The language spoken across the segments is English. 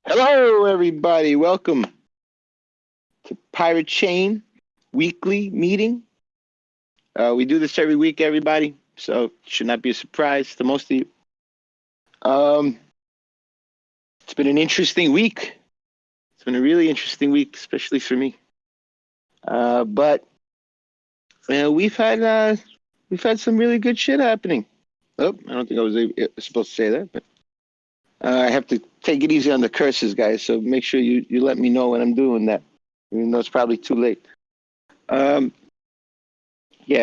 Hello, everybody. Welcome to Pirate Chain weekly meeting. We do this every week, everybody, so it should not be a surprise to most of you. It's been an interesting week. It's been a really interesting week, especially for me. But we've had some really good shit happening. Oh, I don't think I was supposed to say that, but I have to take it easy on the curses, guys. So make sure you let me know when I'm doing that, even though it's probably too late. Yeah,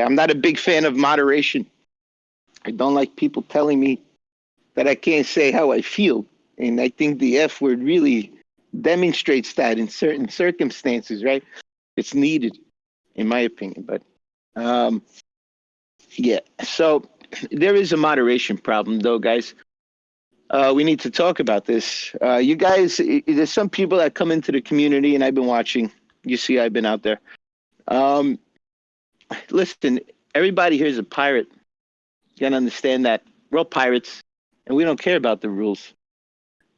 I'm not a big fan of moderation. I don't like people telling me that I can't say how I feel. And I think the F word really demonstrates that in certain circumstances, right? It's needed, in my opinion. But yeah, so there is a moderation problem, though, guys. We need to talk about this. You guys, there's some people that come into the community, and I've been watching. You see, I've been out there. Listen, everybody here is a pirate. You gotta understand that we're all pirates, and we don't care about the rules.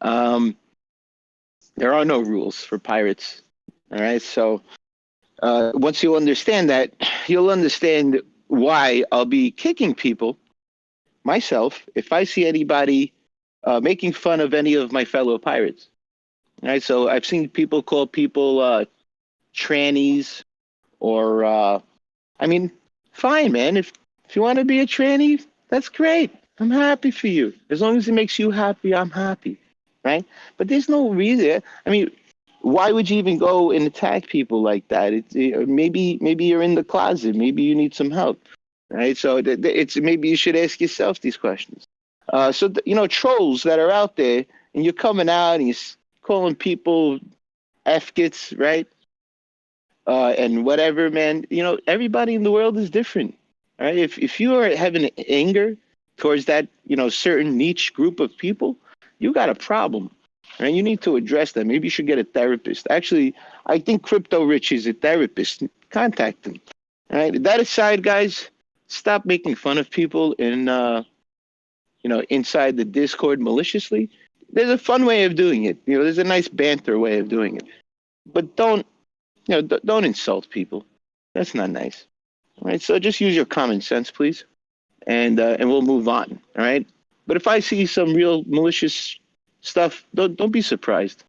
There are no rules for pirates. All right, so once you understand that, you'll understand why I'll be kicking people myself if I see anybody making fun of any of my fellow pirates. All right, so I've seen people call people trannies, or I mean, fine, man. If you want to be a tranny, that's great. I'm happy for you. As long as it makes you happy, I'm happy, right? But there's no reason. I mean, why would you even go and attack people like that? Maybe you're in the closet. Maybe you need some help, right? So it's maybe you should ask yourself these questions. Trolls that are out there, and you're coming out and you're calling people F-gits, right? And whatever, man. Everybody in the world is different. All right. If you are having anger towards that, certain niche group of people, you got a problem. And you need to address that. Maybe you should get a therapist. Actually, I think Crypto Rich is a therapist. Contact him. All right. That aside, guys, stop making fun of people inside the Discord maliciously. There's a fun way of doing it. There's a nice banter way of doing it. But don't insult people. That's not nice. All right. So just use your common sense, please, and we'll move on. All right. But if I see some real malicious stuff, don't be surprised.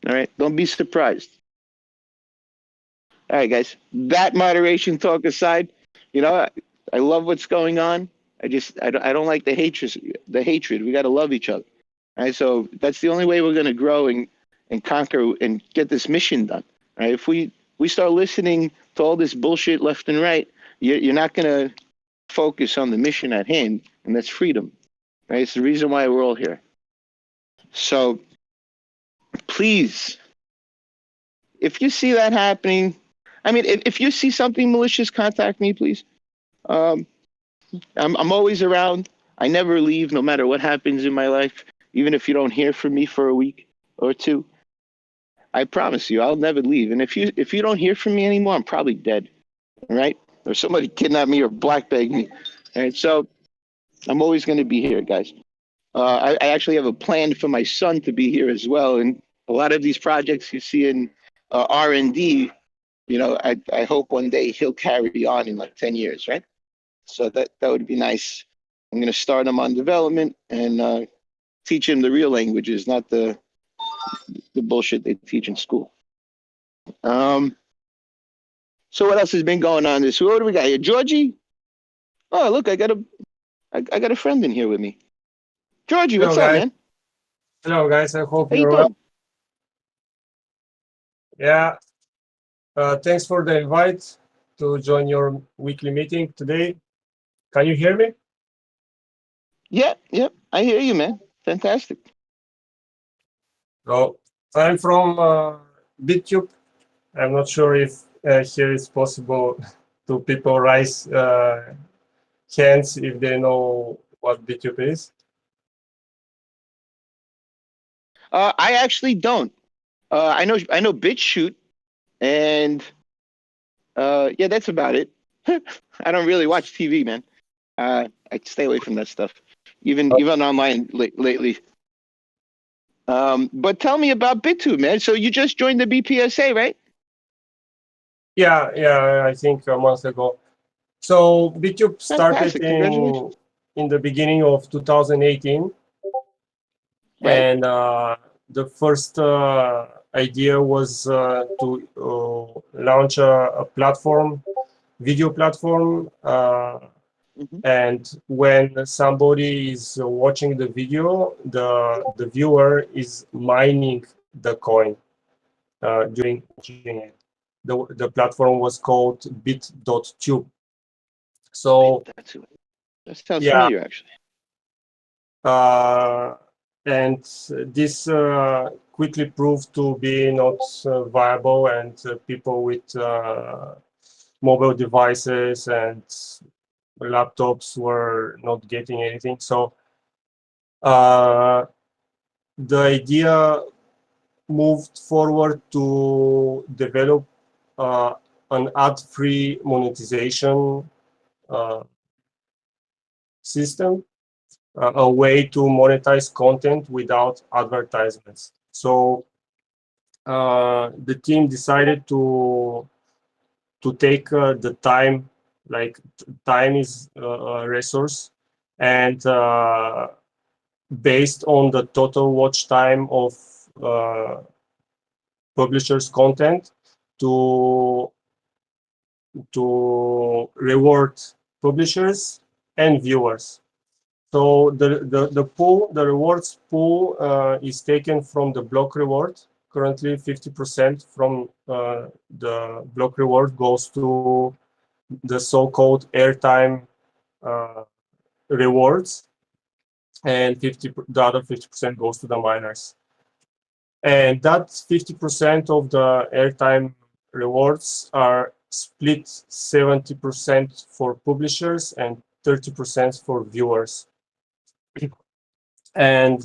All right. Don't be surprised. All right, guys. That moderation talk aside, I love what's going on. I don't like the hatred. The hatred. We got to love each other. All right. So that's the only way we're going to grow and conquer and get this mission done. Right? If we start listening to all this bullshit left and right, you're not going to focus on the mission at hand, and that's freedom. Right? It's the reason why we're all here. So please, if you see that happening, I mean, if you see something malicious, contact me, please. I'm always around. I never leave, no matter what happens in my life, even if you don't hear from me for a week or two. I promise you, I'll never leave. And if you don't hear from me anymore, I'm probably dead, right? Or somebody kidnapped me or black bagged me. All right, so I'm always going to be here, guys. I actually have a plan for my son to be here as well. And a lot of these projects you see in R&D, I hope one day he'll carry on in like 10 years, right? So that would be nice. I'm going to start him on development and teach him the real languages, not the bullshit they teach in school. So what else has been going on this week? What do we got here? Georgie? Oh, look, I got a friend in here with me. Georgie, Hello, what's up, guys. man? Hello, guys. I hope How you you're well. doing? Yeah. Thanks for the invite to join your weekly meeting today. Can you hear me? Yep. I hear you, man. Fantastic. So I'm from BitTube. I'm not sure if here it's possible to people raise hands if they know what BitTube is. I actually don't. I know BitChute, and yeah, that's about it. I don't really watch TV, man. I stay away from that stuff, even online lately. But tell me about BitTube, man. So you just joined the BPSA, right? Yeah, I think a month ago. So BitTube started Fantastic. Congratulations. in the beginning of 2018, Right. and the first idea was to launch a platform, video platform. Mhm. And when somebody is watching the video, the viewer is mining the coin during watching it. The platform was called bit.tube. So That sounds yeah, familiar, actually. uh, and this quickly proved to be not viable, and people with mobile devices and laptops were not getting anything. So the idea moved forward to develop uh, an ad-free monetization uh, system, a way to monetize content without advertisements. So the team decided to take the time, like time is a resource, and based on the total watch time of uh, publishers' content, to reward publishers and viewers. So the rewards pool is taken from the block reward. Currently, 50% from the block reward goes to the so-called airtime uh, rewards, and the other 50% goes to the miners. And that 50% of the airtime rewards are split 70% for publishers and 30% for viewers. And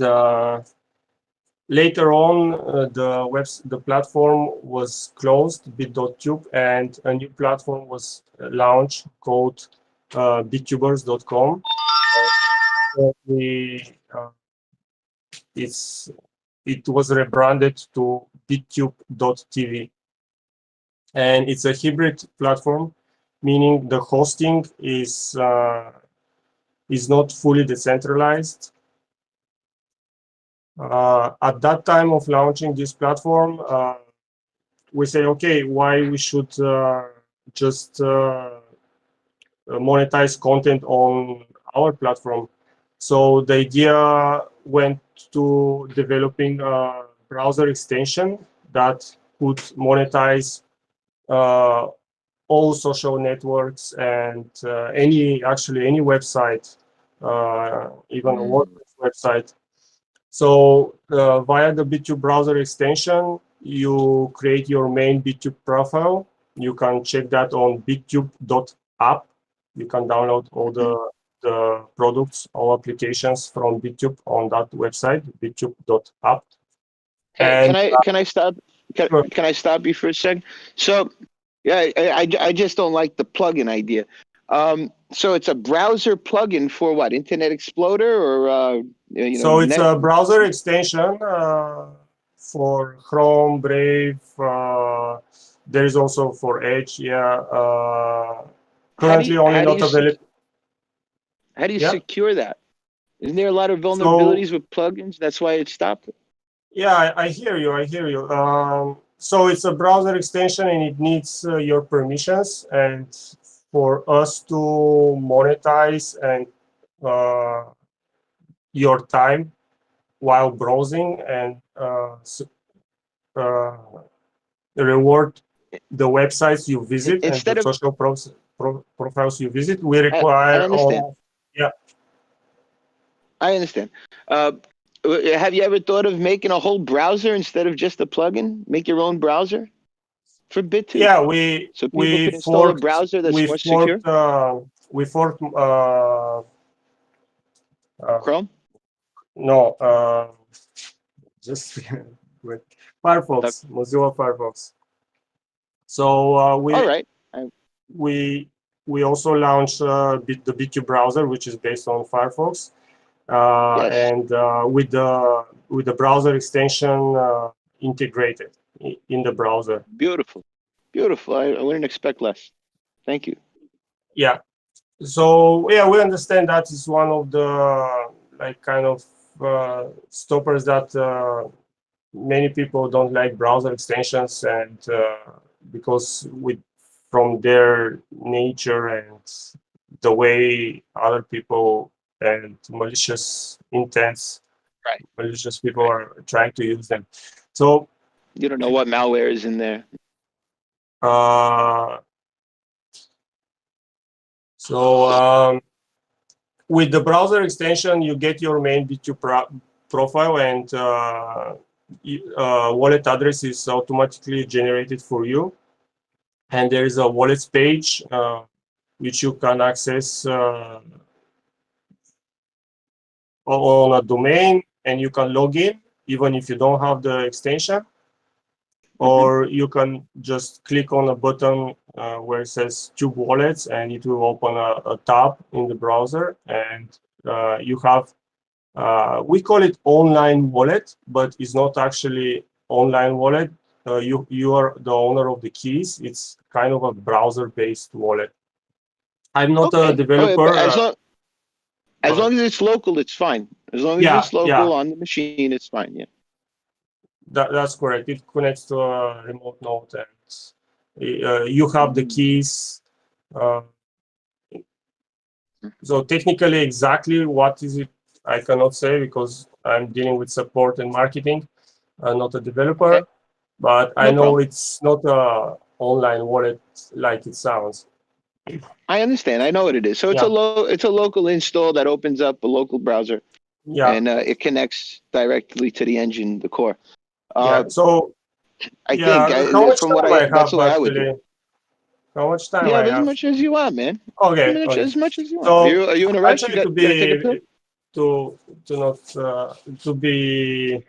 later on, the platform was closed, bit.tube, and a new platform was launched called bittubers.com. We, it was rebranded to bittube.tv. And it's a hybrid platform, meaning the hosting is not fully decentralized. At that time of launching this platform, we say, okay, why we should just monetize content on our platform? So the idea went to developing a browser extension that could monetize all social networks and any website, even a WordPress website. So via the BitTube browser extension, you create your main BitTube profile. You can check that on bittube.app. You can download all the products, all applications from BitTube on that website, bittube.app. Hey, And can I stop? Can I stop you for a second? So, yeah, I just don't like the plugin idea. So it's a browser plugin for what? Internet Explorer or so it's Net? a browser extension for Chrome, Brave. There is also for Edge. Yeah. Currently only How do not you available. how do you Yeah. secure that? Isn't there a lot of So vulnerabilities with plugins? That's why it stopped it. yeah, I hear you. I hear you. So it's a browser extension and it needs your permissions. And for us to monetize and your time while browsing and uh, reward the websites you visit and the Instead of social profiles you visit, we I require understand. all. Yeah. I understand. Uh, have you ever thought of making a whole browser instead of just a plugin? Make your own browser for BitTube, Yeah, so people could install a browser that's more secure. we forked uh, Chrome. no, just with Tuck. Firefox, Mozilla Firefox. So All right. we we also launched the BitTube browser, which is based on Firefox. Yes. and with the browser extension integrated in the browser. Beautiful. Beautiful. I wouldn't expect less. Thank you. Yeah. So yeah, we understand that is one of the like kind of stoppers that many people don't like browser extensions, and because from their nature and the way other people and malicious intents, Right. malicious people are trying to use them. So You don't know what malware is in there. uh, so with the browser extension, you get your main B2 profile, and wallet address is automatically generated for you. And there is a wallets page which you can access on a domain, and you can log in even if you don't have the extension. Or you can just click on a button where it says Tube Wallets, and it will open a tab in the browser, and you have we call it online wallet, but it's not actually online wallet. You are the owner of the keys. It's kind of a browser-based wallet. I'm not a Okay. developer. But as long as it's local, it's fine. As long as Yeah, it's local yeah, on the machine, it's fine. Yeah. that's correct. It connects to a remote node, and you have the keys. Uh, so technically, exactly what is it, I cannot say because I'm dealing with support and marketing. I'm not a Okay. developer, but I No know problem. it's not a online wallet like it sounds. I understand. I know what it is. So Yeah, it's a local install that opens up a local browser, yeah, and it connects directly to the engine, the core. yeah. So I think yeah, how much from what time I that's have the way I would do actually? it. How much time You I have as have? much as you want, man. Okay, okay. As much as you want. So Are you in a rush? actually, to You gotta take a pill? be to not to be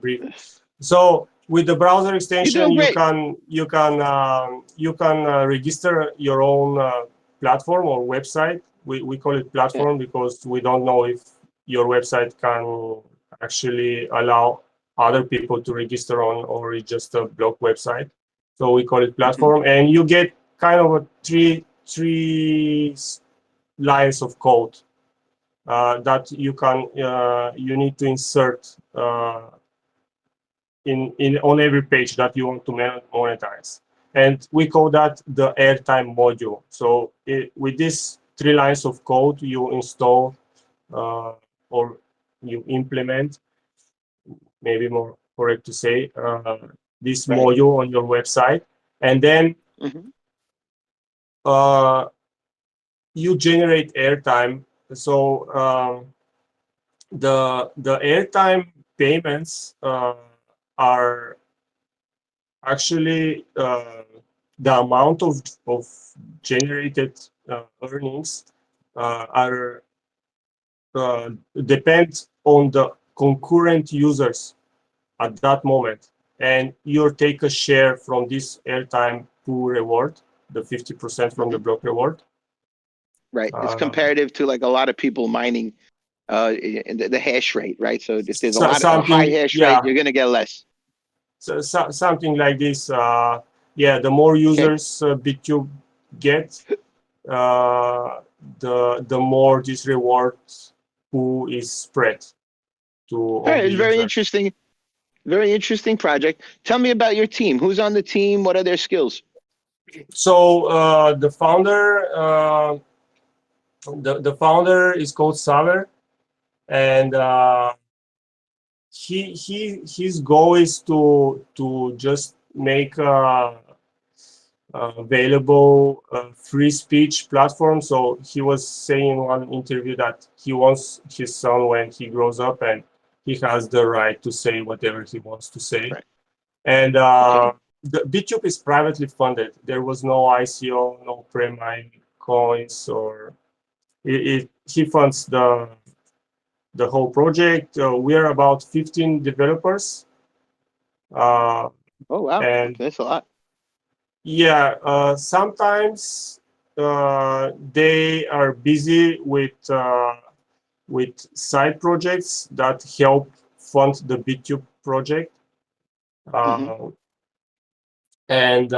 brief. So with the browser You're extension, doing great. you can register your own platform or website. We call it Yeah. platform because we don't know if your website can actually allow other people to register on, or it's just a blog website. So we call it Hmm. platform, and you get kind of a three lines of code that you need to insert in on every page that you want to monetize, and we call that the Airtime module. So with these three lines of code, you install or you implement, maybe more correct to say, this Right. module on your website, and then Hmm. uh, you generate airtime. So the airtime payments are actually the amount of generated earnings are depend on the concurrent users at that moment, and you take a share from this airtime pool reward, the 50% from the Hmm. block reward. Right. It's Uh, comparative to like a lot of people mining the hash rate, right? So if there's a high something, hash rate, yeah, you're gonna get less. so something like this. Yeah, the more Okay. users BitTube get, the more this reward pool is spread to All all right. the It's very users. interesting. Very interesting project. Tell me about your team. Who's on the team? What are their skills? So the founder, the founder is called Saver, and his goal is to just make available free speech platform. So he was saying in one interview that he wants his son, when he grows up, and he has the right to say whatever he wants to say. Right. And Okay. the BitTube is privately funded. There was no ICO, no pre-mine coins, or he funds the whole project. We are about 15 developers, uh, Oh wow. and Okay, that's a lot. yeah, sometimes they are busy with with side projects that help fund the BitTube project. And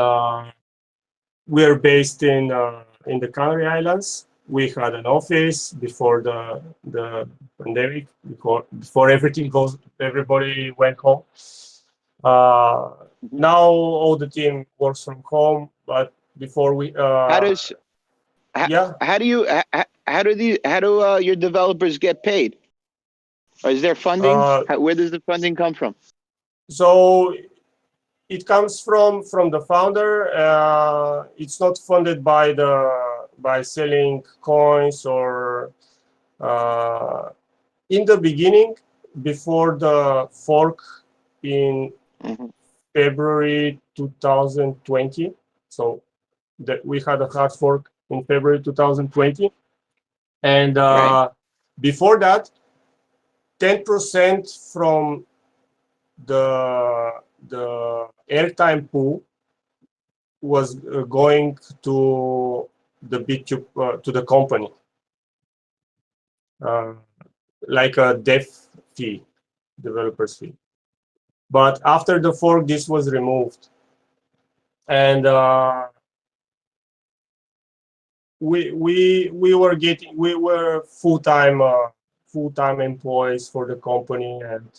we're based in the Canary Islands. We had an office before the pandemic, before everybody went home. Now all the team works from home, but before we How do your developers get paid? Or is there funding? Where does the funding come from? So it comes from the founder. It's not funded by selling coins or in the beginning, before the fork in February 2020. So that we had a hard fork in February 2020, and before that, 10% from the airtime pool was going to the BitTube, to the company, like a dev fee, developer's fee. But after the fork, this was removed, and we were full-time employees for the company, and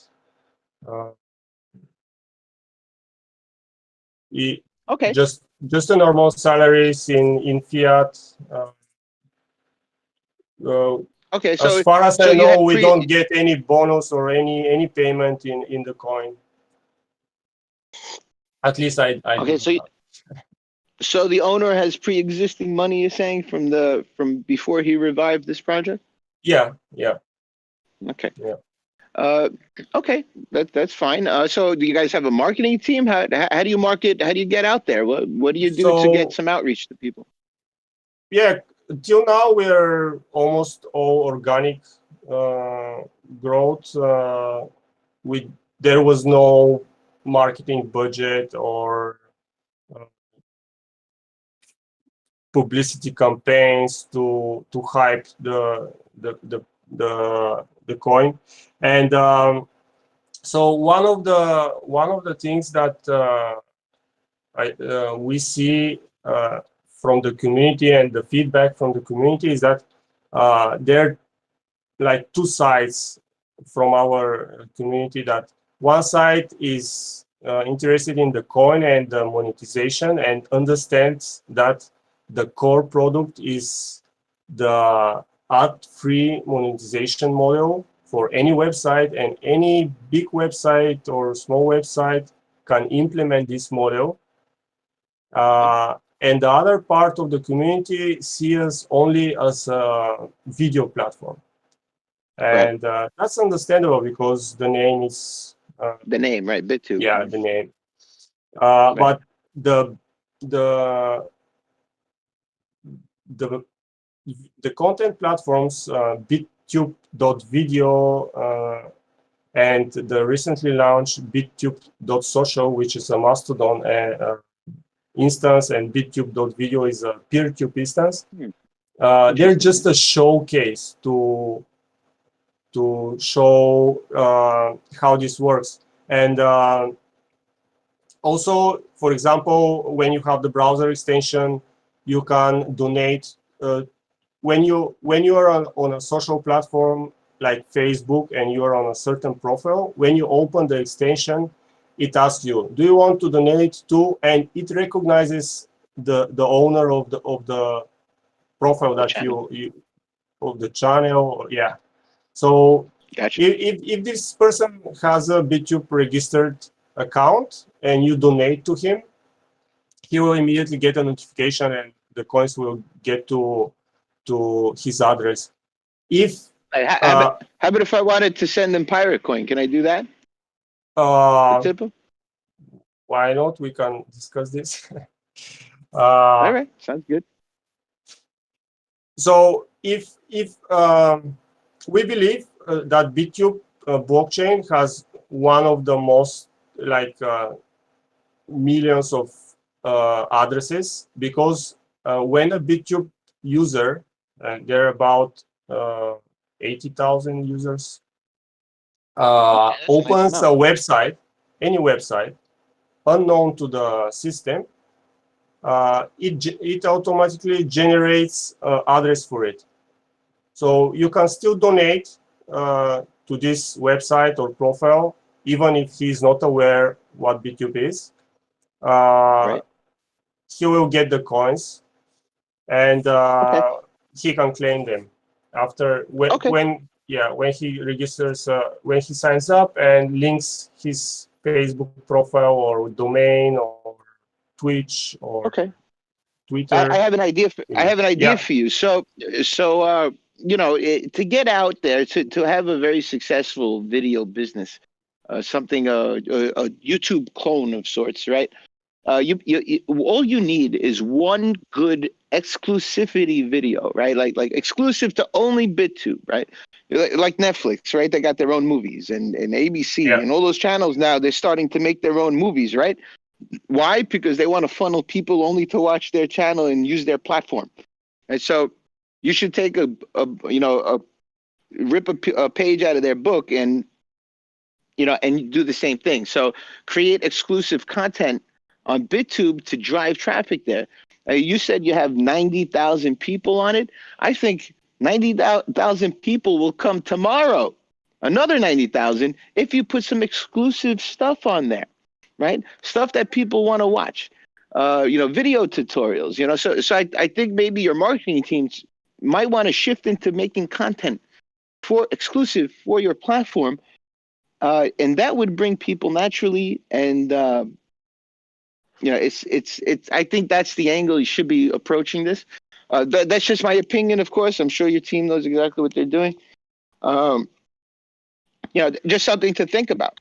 just a normal salaries in fiat. Okay, so as far as I know, we don't get any bonus or any payment in the coin. At least I okay, so the owner has pre-existing money, you're saying, from before he revived this project? Yeah. Okay. Yeah. Okay, that's fine. So do you guys have a marketing team? How do you market? How do you get out there? What do you do to get some outreach to people? Yeah, till now we're almost all organic growth. There was no marketing budget or publicity campaigns to hype the coin, and so one of the things that we see from the community and the feedback from the community is that there are like two sides from our community. That one side is interested in the coin and the monetization and understands that the core product is the ad-free monetization model for any website, and any big website or small website can implement this model. And the other part of the community sees us only as a video platform. And that's understandable because the name is... the name, right? BitTube. Yeah, the name. But the content platforms, BitTube.video and the recently launched BitTube.social, which is a Mastodon instance, and BitTube.video is a PeerTube instance. They're just a showcase to show how this works. And also, for example, when you have the browser extension, you can donate. When you are on a social platform like Facebook and you are on a certain profile, when you open the extension, it asks you, do you want to donate to? And it recognizes the owner of the profile that you of the channel. Yeah. So if this person has a BitTube registered account and you donate to him, he will immediately get a notification and the coins will get to his address. How about if I wanted to send them pirate coin? Can I do that? Why not? We can discuss this. All right, sounds good. So if we believe that BitTube blockchain has one of the most millions of addresses, because when a BitTube user, and there are about 80,000 users, Okay, that's a nice opens a amount. website, any website, unknown to the system, it automatically generates address for it. So you can still donate to this website or profile, even if he's not aware what BitTube is. Right. He will get the coins, and Okay. he can claim them after when he registers, when he signs up and links his Facebook profile or domain or Twitch or Okay. I Twitter. have an idea. I have an idea Yeah, for you. So you know, to get out there, to have a very successful video business, something a YouTube clone of sorts, right? You all you need is one good exclusivity video, right? Like exclusive to only BitTube, right? Like Netflix, right? They got their own movies, and ABC yeah, and all those channels now. They're starting to make their own movies, right? Why? Because they want to funnel people only to watch their channel and use their platform. And so you should take rip a page out of their book and and do the same thing. So create exclusive content on BitTube to drive traffic there. You said you have 90,000 people on it. I think 90,000 people will come tomorrow. Another 90,000 if you put some exclusive stuff on there, right? Stuff that people want to watch. Video tutorials. So I think maybe your marketing teams might want to shift into making content for exclusive for your platform, and that would bring people naturally. And it's. I think that's the angle you should be approaching this. That's just my opinion, of course. I'm sure your team knows exactly what they're doing. Um, just something to think about.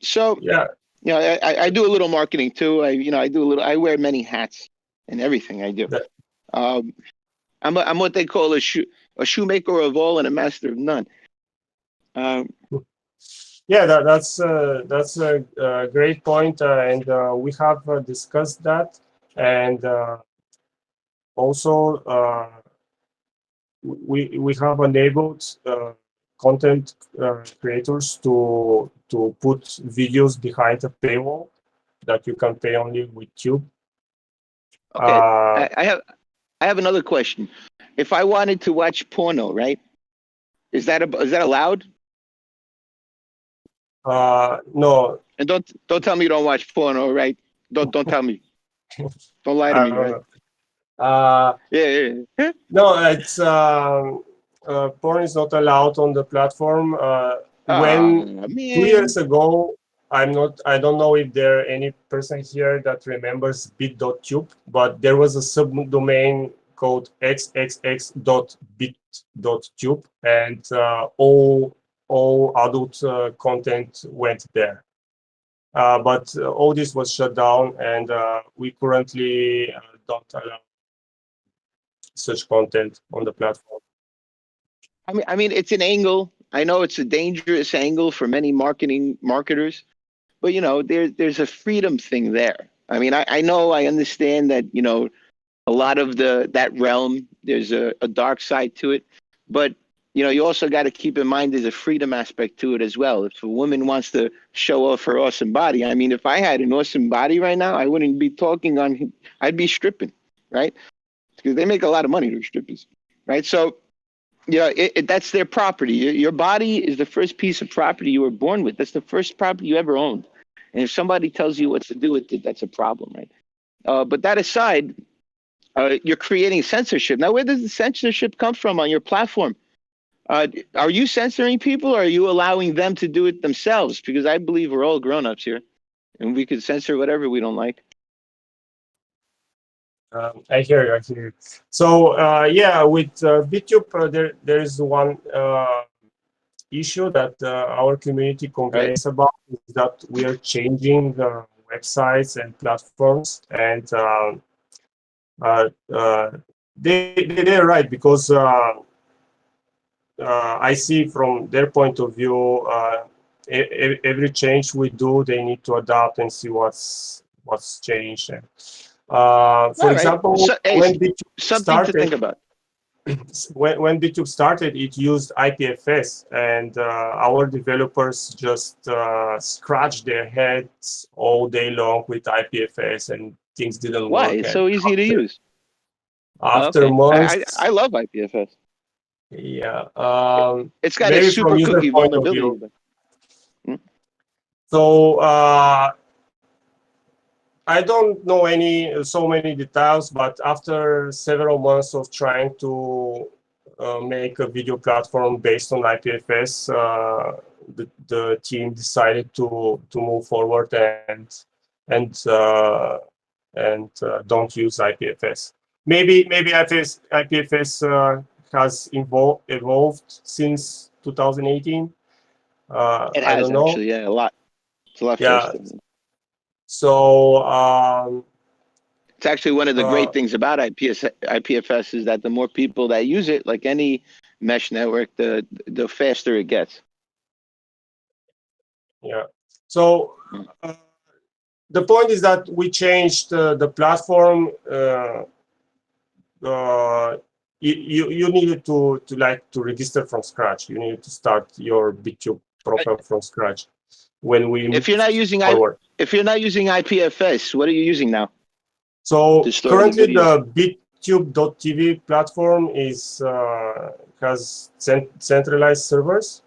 So yeah. I do a little marketing too. I do a little. I wear many hats in everything I do. That, Um, I'm what they call a shoemaker of all and a master of none. yeah, that's a great point, and we have discussed that, and also we have enabled content creators to put videos behind a paywall that you can pay only with Tube. Okay, I have another question. If I wanted to watch porno, right? Is that allowed? No, And don't tell me you don't watch porno, right? Don't tell me. Don't lie to I me, don't right? know. Uh, Yeah. no, it's porn is not allowed on the platform. Ah, When 2 years man. ago, I don't know if there are any person here that remembers bit.tube, but there was a subdomain called xxx.bit.tube, and all adult content went there. But all this was shut down, and we currently don't allow such content on the platform. I mean, it's an angle. I know it's a dangerous angle for many marketers, but there's a freedom thing there. I mean, I know, I understand that a lot of that realm, there's a dark side to it, but you also got to keep in mind there's a freedom aspect to it as well. If a woman wants to show off her awesome body, I mean, if I had an awesome body right now, I wouldn't be talking I'd be stripping, right? Because they make a lot of money, those strippers, right? So that's their property. Your body is the first piece of property you were born with. That's the first property you ever owned. And if somebody tells you what to do with it, that's a problem, right? But that aside, you're creating censorship. Now, where does the censorship come from on your platform? Are you censoring people, or are you allowing them to do it themselves? Because I believe we're all grown-ups here, and we could censor whatever we don't like. I hear you. I hear you. So yeah, with BitTube, there is one issue that our community Right? complains about, is that we are changing websites and platforms, and they're right, because I see from their point of view, every change we do, they need to adapt and see what's changed. For All right. example, So, hey, when BitTube something to think started, about. when BitTube started, it used IPFS, and our developers just scratched their heads all day long with IPFS, and things didn't Why? work. It's And so easy to use. after Okay. months, I love IPFS. yeah, It's got a maybe from super user cookie point of vulnerability. view. But, hmm? So I don't know so many details, but after several months of trying to make a video platform based on IPFS, the team decided to move forward and don't use IPFS. Maybe IPFS has evolved since 2018. It I has don't know. actually, yeah, a lot. It's a lot Yeah. faster. So It's actually one of the great things about IPFS is that the more people that use it, like any mesh network, the faster it gets. yeah. So the point is that we changed the platform. You needed to register from scratch. You needed to start your BitTube profile from scratch when we If you're not using forward. if you're not using IPFS, what are you using now? So To store the currently videos? the BitTube.tv platform has centralized servers.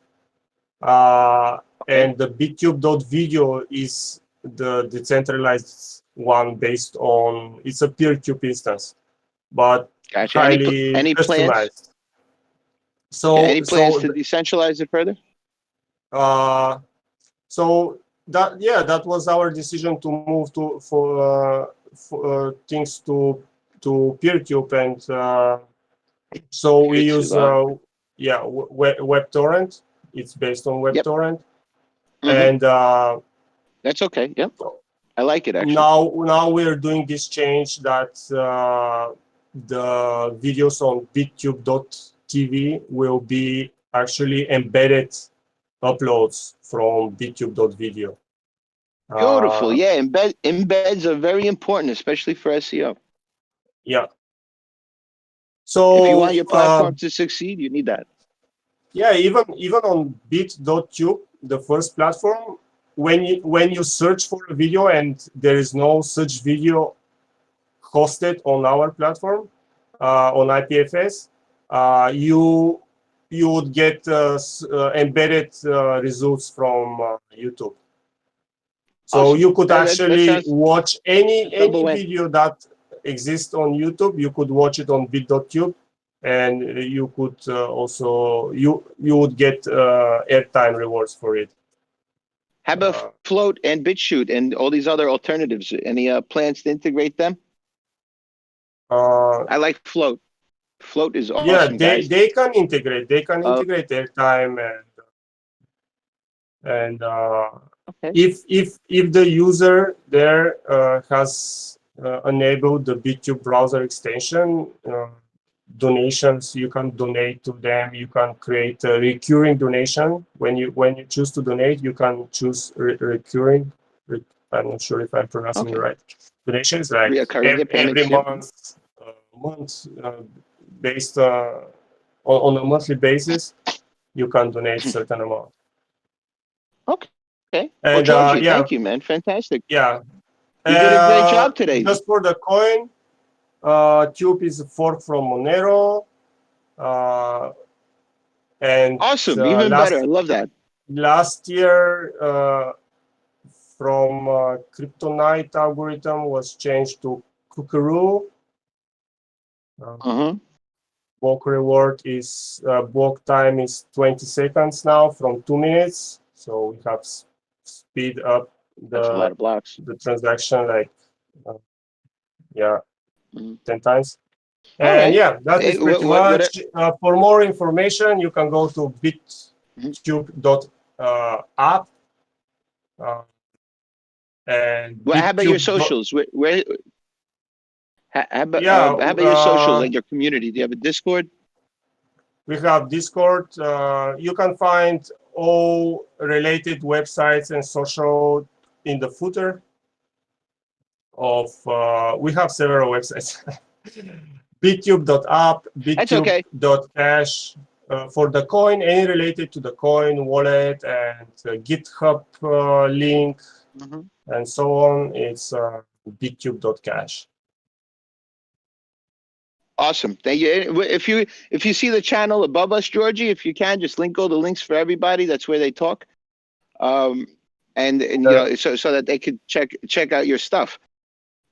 And the BitTube.video is the decentralized one based on, it's a PeerTube instance, but Gotcha. highly Any plans? customized. Any plans So to decentralize it further? so that was our decision to move for things to PeerTube, and so we use WebTorrent. It's based on WebTorrent. And that's okay. Yep, I like it actually. now we're doing this change that the videos on BitTube.tv will be actually embedded uploads from BitTube.video. Beautiful. Yeah, embeds are very important, especially for SEO. Yeah. So if you want your platform to succeed, you need that. Yeah, even on bit.tube, the first platform, when you search for a video and there is no such video hosted on our platform on IPFS, you would get embedded results from YouTube. So awesome. you could that actually watch any double-win. video that exists on YouTube. You could watch it on bit.tube, and you could also you would get airtime rewards for it. How about Float and BitChute and all these other alternatives? Any plans to integrate them? I like Float. Float is awesome, yeah, guys. they can integrate. They can integrate airtime and okay. if the user there has enabled the BitTube browser extension, donations, you can donate to them. You can create a recurring donation. When you choose to donate, you can choose recurring. I'm not sure if I'm pronouncing it right. Donations like every month, based on a monthly basis, you can donate certain amount. Okay. Well, And Georgie, thank you, man. Fantastic. Yeah. You did a great job today. Just for the coin, Tube is a fork from Monero. And awesome, even better. I love that. Last year, from Kryptonite algorithm was changed to Kukuru. Block reward is block time is 20 seconds now from 2 minutes. So we have speed up That's a lot of blocks. The transaction like 10 times. And right. Yeah, that is pretty much. For more information, you can go to bittube.app. And how about your socials? How about your socials, like your community? Do you have a Discord? We have Discord. You can find all related websites and social in the footer of. We have several websites. bittube.app, That's okay. bittube.cash for the coin, any related to the coin wallet and GitHub link and so on. It's bittube.cash. Awesome. Thank you. If you see the channel above us, Georgie, if you can, just link all the links for everybody. That's where they talk. And you know, so that they could check out your stuff.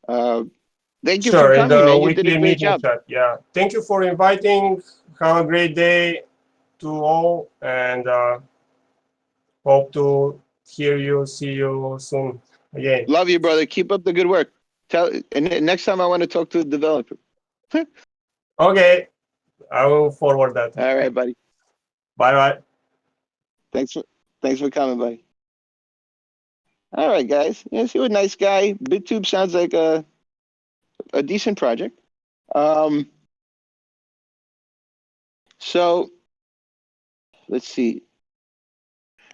Thank you for coming, man. You did a great job. Chat. Yeah. Thank you for inviting. Have a great day to all, and hope to hear you, see you soon again. Love you, brother. Keep up the good work. And next time I want to talk to the developer. Okay, I will forward that. All right, buddy. Bye. Thanks for coming, buddy. All right, guys. Yeah, see what a nice guy. BitTube sounds like a decent project. So let's see.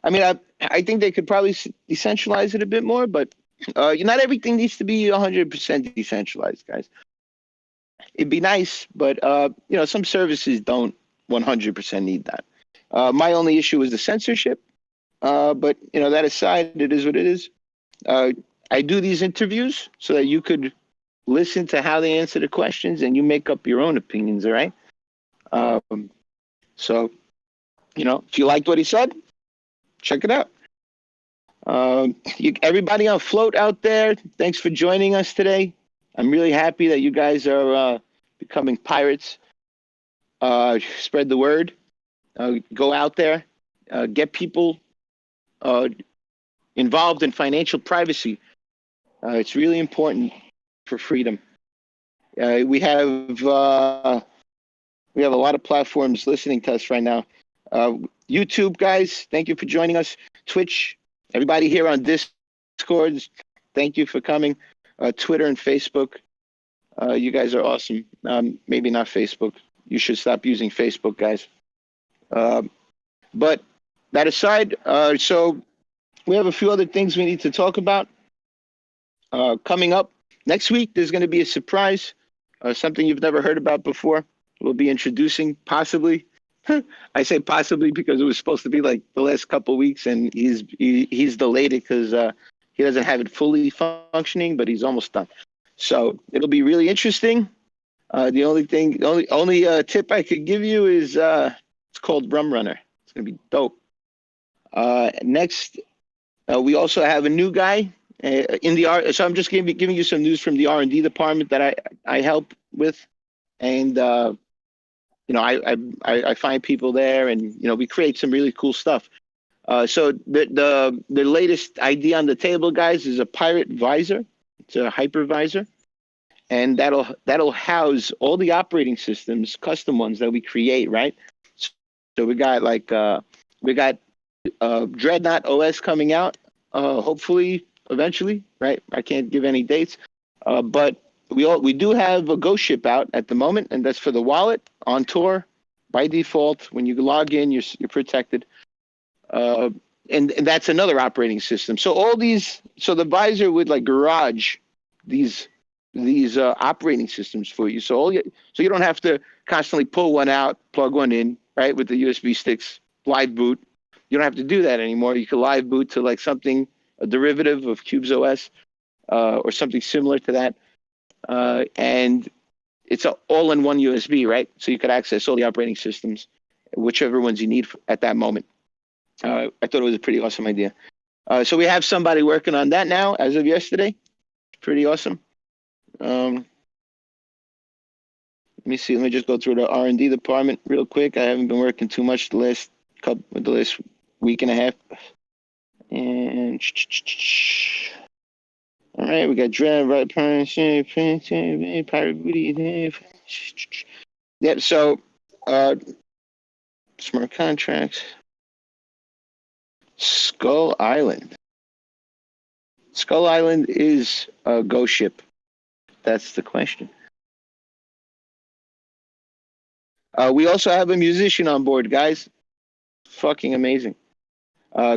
I mean, I think they could probably decentralize it a bit more, but not everything needs to be 100% decentralized, guys. It'd be nice, but you know, some services don't 100% need that. My only issue is the censorship, but you know, that aside, it is what it is. I do these interviews so that you could listen to how they answer the questions and you make up your own opinions, all right? So, you know, if you liked what he said, check it out. Everybody on Float out there, thanks for joining us today. I'm really happy that you guys are becoming pirates. Spread the word. Go out there. Get people involved in financial privacy. It's really important for freedom. We have a lot of platforms listening to us right now. YouTube, guys, thank you for joining us. Twitch, everybody here on Discord, thank you for coming. Twitter and Facebook, you guys are awesome. Maybe not Facebook. You should stop using Facebook, guys. But that aside, so we have a few other things we need to talk about. Coming up next week, there's going to be a surprise, something you've never heard about before. We'll be introducing, possibly. I say possibly because it was supposed to be like the last couple of weeks, and he's delayed it because he doesn't have it fully functioning, but he's almost done. So it'll be really interesting. The only tip I could give you is it's called Rum Runner. It's gonna be dope. Next, we also have a new guy in the R. So I'm just giving you some news from the R&D department that I help with, and you know, I find people there, and you know, we create some really cool stuff. So the latest idea on the table, guys, is a pirate visor. It's a hypervisor, and that'll house all the operating systems, custom ones that we create, right? So we got Dreadnought OS coming out, hopefully eventually, right? I can't give any dates, but we do have a Ghost Ship out at the moment, and that's for the wallet on Tor by default. When you log in, you're protected, and that's another operating system. So all these, so the visor would like garage these operating systems for you. So you don't have to constantly pull one out, plug one in, right, with the USB sticks, live boot. You don't have to do that anymore. You can live boot to like something, a derivative of Cube's OS, or something similar to that. And it's all in one USB, right? So you could access all the operating systems, whichever ones you need at that moment. I thought it was a pretty awesome idea. So we have somebody working on that now as of yesterday. Pretty awesome. Let me see. Let me just go through the R&D department real quick. I haven't been working too much the last week and a half. And all right, we got Dread, right? Pirate Booty. Yep. So, smart contracts. Skull Island. Skull Island is a Ghost Ship. That's the question. We also have a musician on board, guys. Fucking amazing.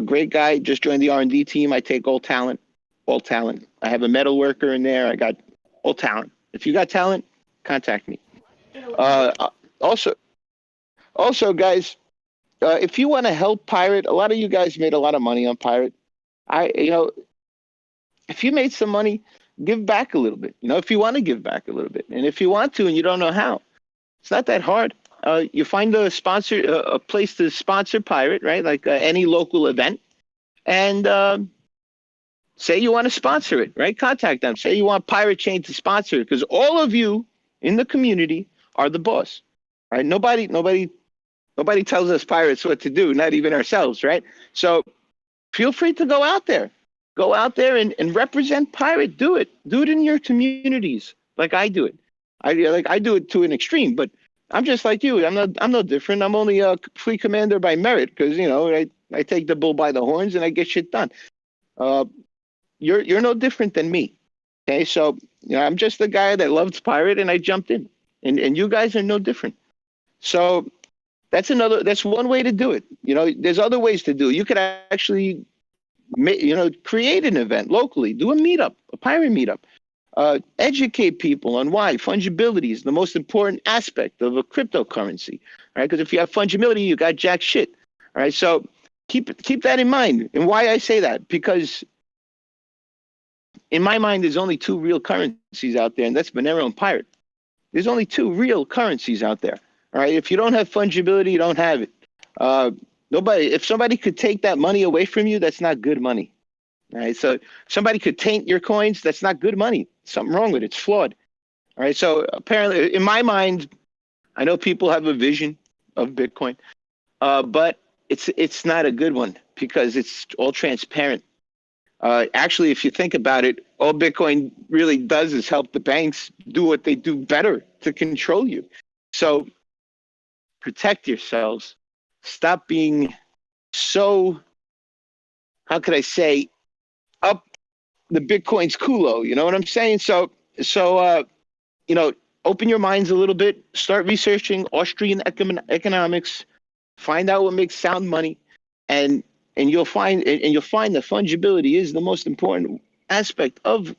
Great guy. Just joined the R&D team. I take all talent. All talent. I have a metal worker in there. I got all talent. If you got talent, contact me. Also, guys, if you want to help Pirate, a lot of you guys made a lot of money on Pirate. If you made some money, give back a little bit. If you want to give back a little bit, and if you want to and you don't know how, it's not that hard. You find a place to sponsor Pirate, right? Like any local event, and say you want to sponsor it, right? Contact them. Say you want Pirate Chain to sponsor it, because all of you in the community are the boss, right? Nobody tells us pirates what to do, not even ourselves, right? So feel free to go out there. Go out there and represent Pirate. Do it. Do it in your communities, like I do it. I do it to an extreme, but I'm just like you. I'm no different. I'm only a free commander by merit, because I take the bull by the horns and I get shit done. You're no different than me. Okay, so I'm just the guy that loved Pirate and I jumped in, and you guys are no different. So that's one way to do it. There's other ways to do it. You could actually create an event locally, do a meetup, a Pirate meetup, educate people on why fungibility is the most important aspect of a cryptocurrency, right? Because if you have fungibility, you got jack shit. All right, so keep that in mind. And why I say that, because in my mind, there's only two real currencies out there, and that's Monero and Pirate. There's only two real currencies out there. All right, if you don't have fungibility, you don't have it. If somebody could take that money away from you, that's not good money. All right, so somebody could taint your coins, that's not good money. Something wrong with it. It's flawed. All right, so apparently, in my mind, I know people have a vision of Bitcoin, but it's not a good one, because it's all transparent. Actually, if you think about it, all Bitcoin really does is help the banks do what they do better to control you. So protect yourselves. Stop being so, how could I say, up the Bitcoin's culo. You know what I'm saying? So open your minds a little bit. Start researching Austrian economics. Find out what makes sound money, and you'll find that fungibility is the most important aspect of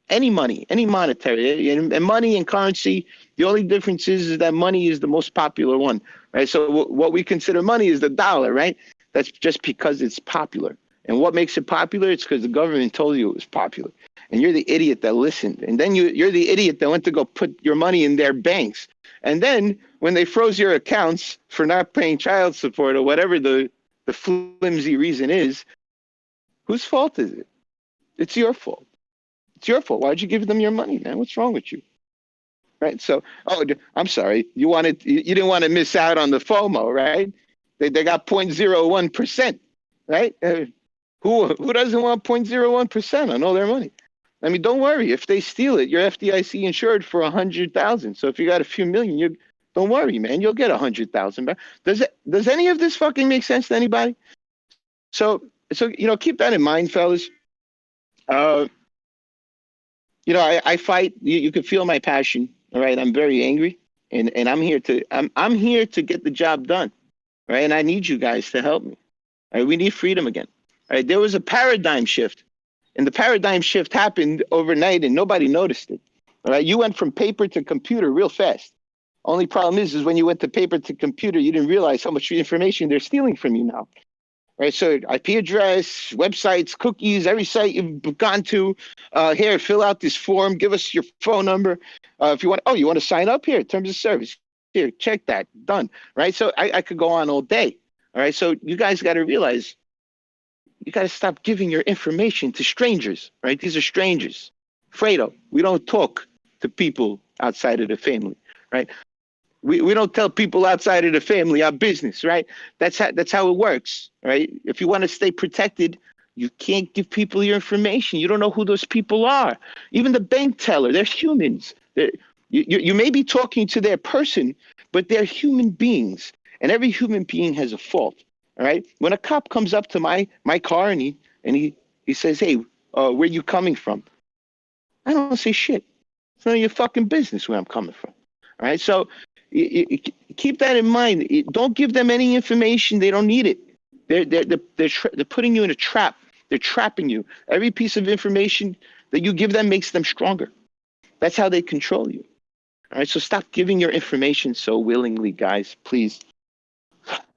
any money, any monetary, and money and currency. The only difference is that money is the most popular one, right? So what we consider money is the dollar, right? That's just because it's popular. And what makes it popular? It's because the government told you it was popular. And you're the idiot that listened. And then you're the idiot that went to go put your money in their banks. And then when they froze your accounts for not paying child support or whatever the flimsy reason is, whose fault is it? It's your fault. It's your fault. Why'd you give them your money, man? What's wrong with you? Right? So, I'm sorry. You didn't want to miss out on the FOMO, right? They got 0.01%, right? Who doesn't want 0.01% on all their money? I mean, don't worry. If they steal it, you're FDIC insured for 100,000. So if you got a few million, don't worry, man. You'll get 100,000 back. Does any of this fucking make sense to anybody? So keep that in mind, fellas. I fight. You can feel my passion. All right, I'm very angry, and I'm here to get the job done. Right, and I need you guys to help me. All right, we need freedom again. All right, there was a paradigm shift, and the paradigm shift happened overnight, and nobody noticed it. All right, you went from paper to computer real fast. Only problem is when you went to paper to computer, you didn't realize how much information they're stealing from you now. Right, so IP address, websites, cookies, every site you've gone to. Here, fill out this form. Give us your phone number. If you want, you want to sign up here, terms of service. Here, check that. Done. Right, so I could go on all day. All right, so you guys got to realize, you got to stop giving your information to strangers. Right, these are strangers. Fredo, we don't talk to people outside of the family. Right. We don't tell people outside of the family our business, right? That's how it works, right? If you want to stay protected, you can't give people your information. You don't know who those people are. Even the bank teller, they're humans. You may be talking to their person, but they're human beings, and every human being has a fault. All right. When a cop comes up to my car and he says, "Hey, where you coming from?" I don't say shit. It's none of your fucking business where I'm coming from. All right. So you keep that in mind. Don't give them any information. They don't need it. They're putting you in a trap. They're trapping you. Every piece of information that you give them makes them stronger. That's how they control you. All right, so stop giving your information so willingly, guys, please.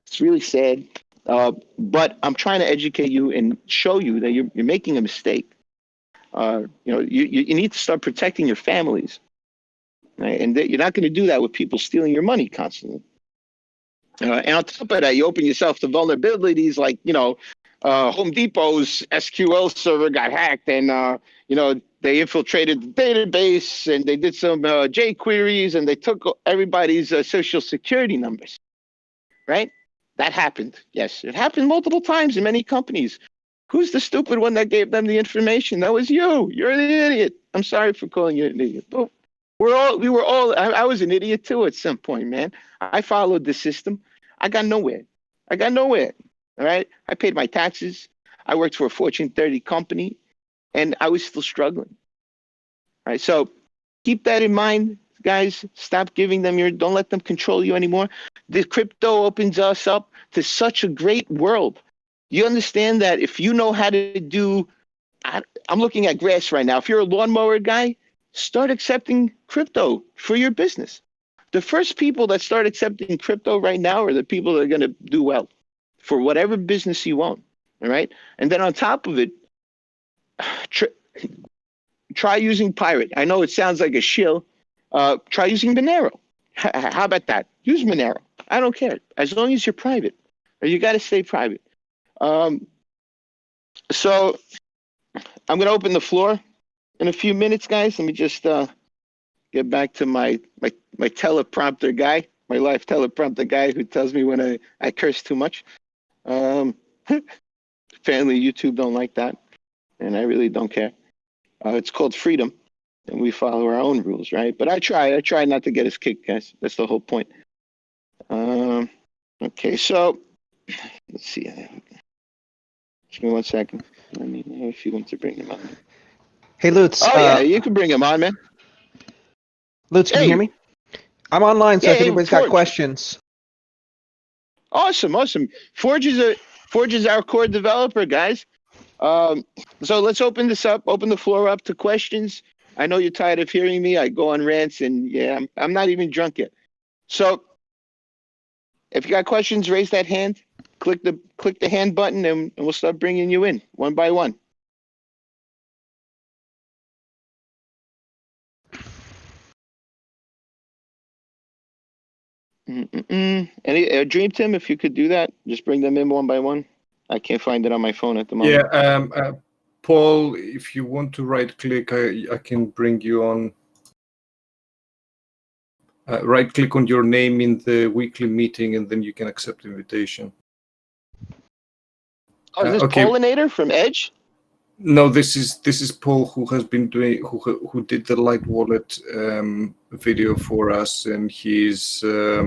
It's really sad. But I'm trying to educate you and show you that you're making a mistake. You need to start protecting your families. Right? And you're not going to do that with people stealing your money constantly. And on top of that, you open yourself to vulnerabilities like, Home Depot's SQL server got hacked and, they infiltrated the database and they did some jQueries and they took everybody's social security numbers, right? That happened. Yes, it happened multiple times in many companies. Who's the stupid one that gave them the information? That was you. You're an idiot. I'm sorry for calling you an idiot. But I was an idiot too at some point, man. I followed the system. I got nowhere. All right. I paid my taxes. I worked for a Fortune 30 company and I was still struggling. All right. So keep that in mind, guys. Stop giving them don't let them control you anymore. The crypto opens us up to such a great world. You understand that if you know how to do, I'm looking at grass right now. If you're a lawnmower guy, start accepting crypto for your business. The first people that start accepting crypto right now are the people that are going to do well for whatever business you own. All right. And then on top of it, try using Pirate. I know it sounds like a shill. Try using Monero. How about that? Use Monero. I don't care. As long as you're private. Or you got to stay private. So I'm going to open the floor in a few minutes, guys. Let me just get back to my teleprompter guy, my live teleprompter guy who tells me when I curse too much. Apparently YouTube don't like that, and I really don't care. It's called freedom, and we follow our own rules, right? But I try not to get us kicked, guys. That's the whole point. Okay, so let's see. Give me 1 second. I mean, if you want to bring him on. Hey, Lutz. Oh, yeah, you can bring him on, man. Lutz, can you hear me? I'm online, so Yeah, if anybody's got Forge. questions. Awesome. Forge is our core developer, guys. So let's open this up, open the floor up to questions. I know you're tired of hearing me. I go on rants, and yeah, I'm not even drunk yet. So if you got questions, raise that hand. Click the hand button, and we'll start bringing you in one by one. Any Dream Team, if you could do that, just bring them in one by one. I can't find it on my phone at the moment. Yeah, Paul, if you want to right click, I can bring you on. Right click on your name in the weekly meeting, and then you can accept invitation. Oh, is this okay. Pollinator from Edge? No, this is Paul, who has been doing who did the Light Wallet video for us, and he's a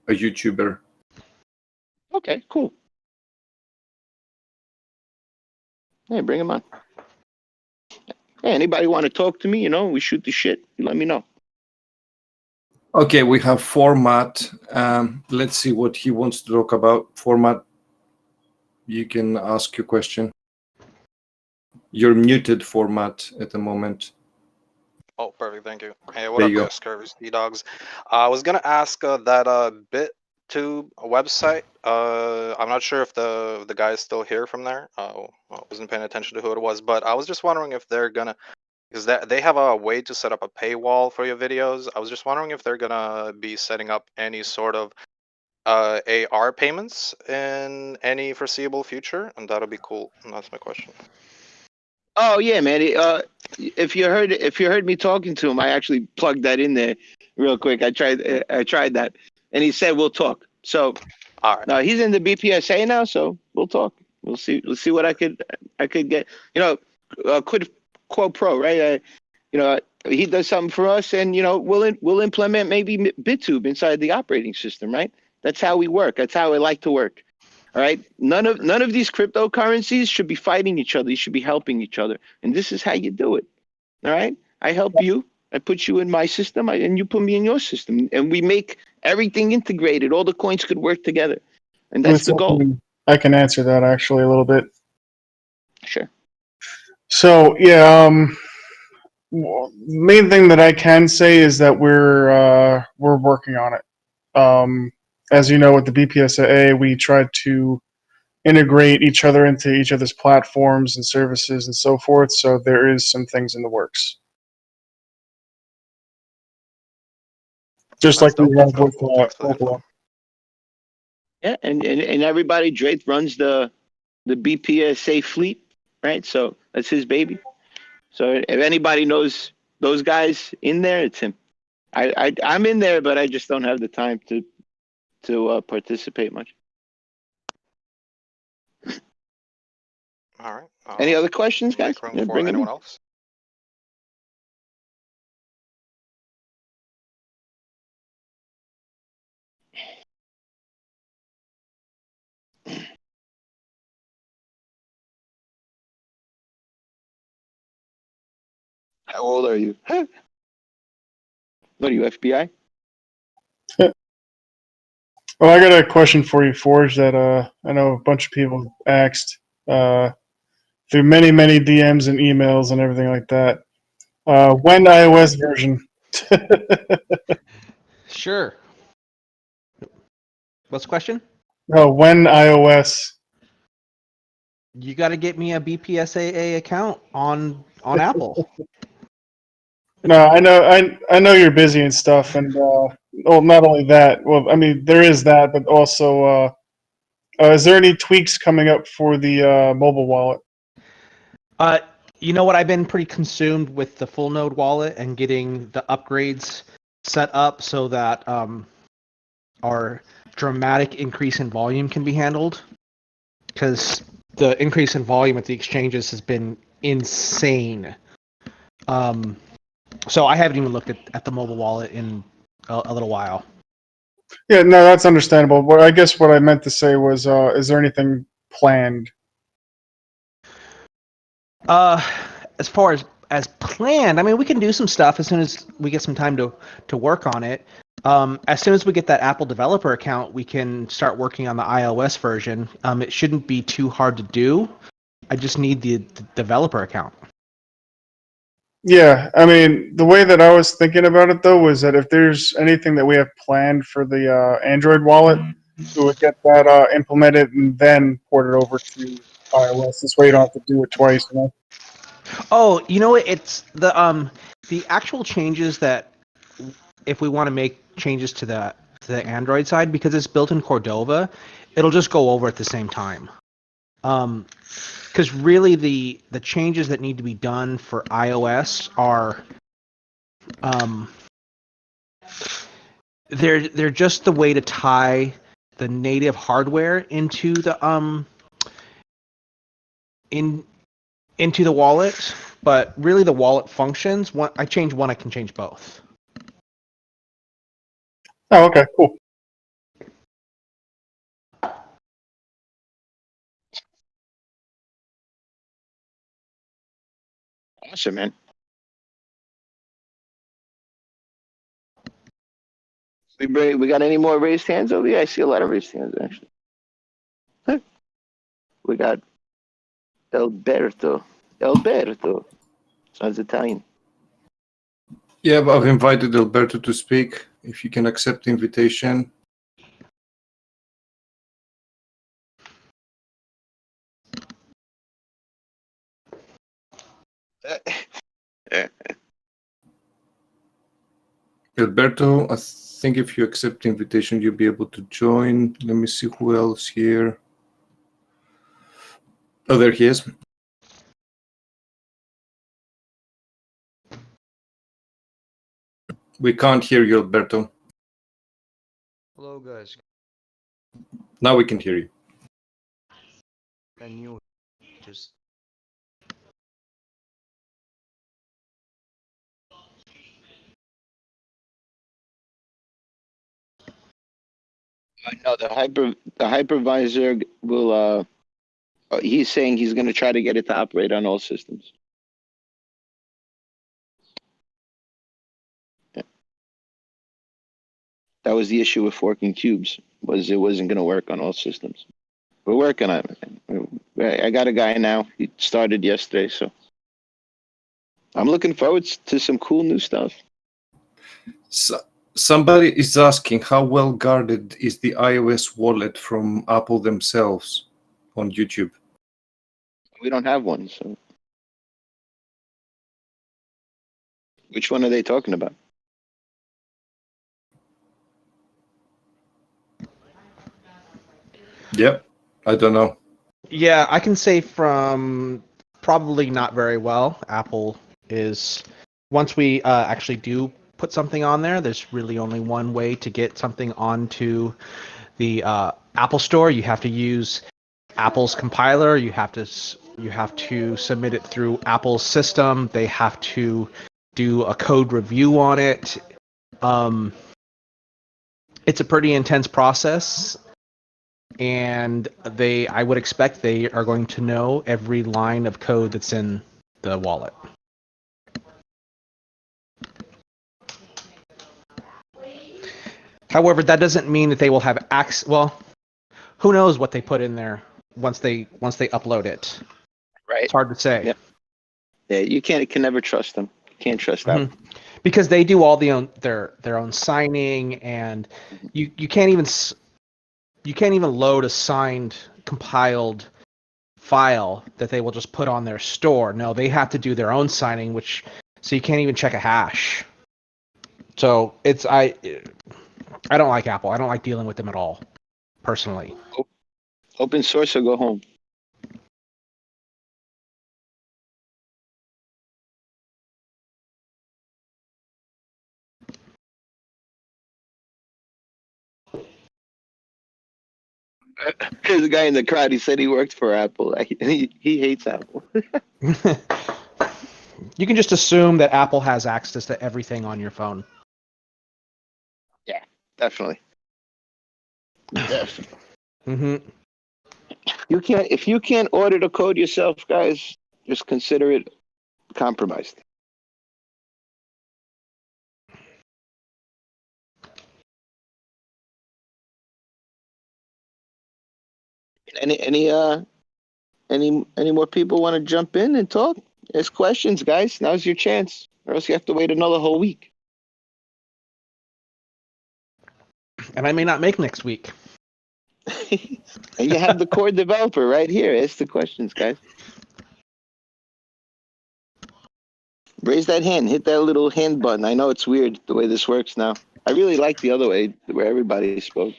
YouTuber. Okay, cool. Hey, bring him on. Hey, anybody want to talk to me? We shoot the shit. You let me know. Okay, we have format. Let's see what he wants to talk about. Format. You can ask your question. You're muted, format, at the moment. Oh, perfect. Thank you. Hey, what up, guys? Curvis D-Dogs. I was going to ask that BitTube website. I'm not sure if the guy is still here from there. I wasn't paying attention to who it was, but I was just wondering if they're going to, because they have a way to set up a paywall for your videos. I was just wondering if they're going to be setting up any sort of ARRR payments in any foreseeable future, and that'll be cool. And that's my question. Oh yeah, man. If you heard me talking to him, I actually plugged that in there real quick. I tried that, and he said we'll talk. So, all right. Now he's in the BPSA now, so we'll talk. We'll see what I could get. Quid pro, right? He does something for us, and we'll implement maybe BitTube inside the operating system, right? That's how we work. That's how I like to work. All right. None of these cryptocurrencies should be fighting each other. You should be helping each other. And this is how you do it. All right. I help you. I put you in my system, and you put me in your system. And we make everything integrated. All the coins could work together. And that's the goal. I can answer that actually a little bit. Sure. So, yeah, main thing that I can say is that we're working on it. As you know, with the BPSAA, we try to integrate each other into each other's platforms and services and so forth. So there is some things in the works. Just That's like we dope. have That's dope. with Well, thanks for the info. Opal. Yeah, and everybody, Drake runs the BPSA fleet, right? So that's his baby. So if anybody knows those guys in there, it's him. I'm in there, but I just don't have the time to participate much. All right. Any other questions, guys? Make room Yeah, for bring it anyone in. else. How old are you? What are you, FBI? Well, I got a question for you, Forge, that I know a bunch of people asked through many DMs and emails and everything like that. When iOS version? Sure. What's the question? No, when iOS? You got to get me a BPSAA account on Apple. No, I know you're busy and stuff, and well, not only that. Well, I mean, there is that, but also, is there any tweaks coming up for the mobile wallet? You know what? I've been pretty consumed with the full node wallet and getting the upgrades set up so that our dramatic increase in volume can be handled. Because the increase in volume at the exchanges has been insane. So I haven't even looked at the mobile wallet in a little while. Yeah, no, that's understandable. What I guess what I meant to say was, is there anything planned? As far as planned, I mean, we can do some stuff as soon as we get some time to work on it. As soon as we get that Apple developer account, we can start working on the iOS version. It shouldn't be too hard to do. I just need the developer account. Yeah, I mean, the way that I was thinking about it though was that if there's anything that we have planned for the Android wallet, we would get that implemented and then port it over to iOS. This way, you don't have to do it twice. You know? Oh, you know what? It's the actual changes that if we want to make changes to the Android side, because it's built in Cordova, it'll just go over at the same time. Because really the changes that need to be done for iOS are they're just the way to tie the native hardware into the into the wallet, but really the wallet functions. I change one, I can change both. Oh, okay, cool. Awesome, man. We got any more raised hands over here? I see a lot of raised hands, actually. Huh. We got Alberto. Sounds Italian. Yeah, I've invited Alberto to speak. If you can accept the invitation. Alberto, I think if you accept the invitation, you'll be able to join. Let me see who else here. Oh, there he is. We can't hear you, Alberto. Hello guys, Now we can hear you. can you just No, the hypervisor will. He's saying he's going to try to get it to operate on all systems. Yeah. That was the issue with forking cubes. Was it wasn't going to work on all systems. We're working on it. I got a guy now. He started yesterday, so I'm looking forward to some cool new stuff. So, somebody is asking how well guarded is the iOS wallet from Apple themselves on YouTube? We don't have one, so. Which one are they talking about? Yep, I don't know. Yeah, I can say from probably not very well. Apple is, once we actually do put something on there, there's really only one way to get something onto the Apple Store. You have to use Apple's compiler. You have to submit it through Apple's system. They have to do a code review on it. It's a pretty intense process, and I would expect they are going to know every line of code that's in the wallet. However, that doesn't mean that they will have access. Well, who knows what they put in there once they upload it. Right. It's hard to say. Yeah, you can never trust them. You can't trust them. Because they do all their own signing, and you can't even load a signed compiled file that they will just put on their store. No, they have to do their own signing, so you can't even check a hash. So I don't like Apple. I don't like dealing with them at all, personally. Open source or go home. There's a guy in the crowd. He said he worked for Apple. He hates Apple. You can just assume that Apple has access to everything on your phone. Yeah, definitely. Definitely. If you can't order the code yourself, guys, just consider it compromised. Any more people want to jump in and talk? Ask questions, guys. Now's your chance, or else you have to wait another whole week. And I may not make next week. And you have the core developer right here. Ask the questions, guys. Raise that hand. Hit that little hand button. I know it's weird the way this works now. I really like the other way where everybody spoke.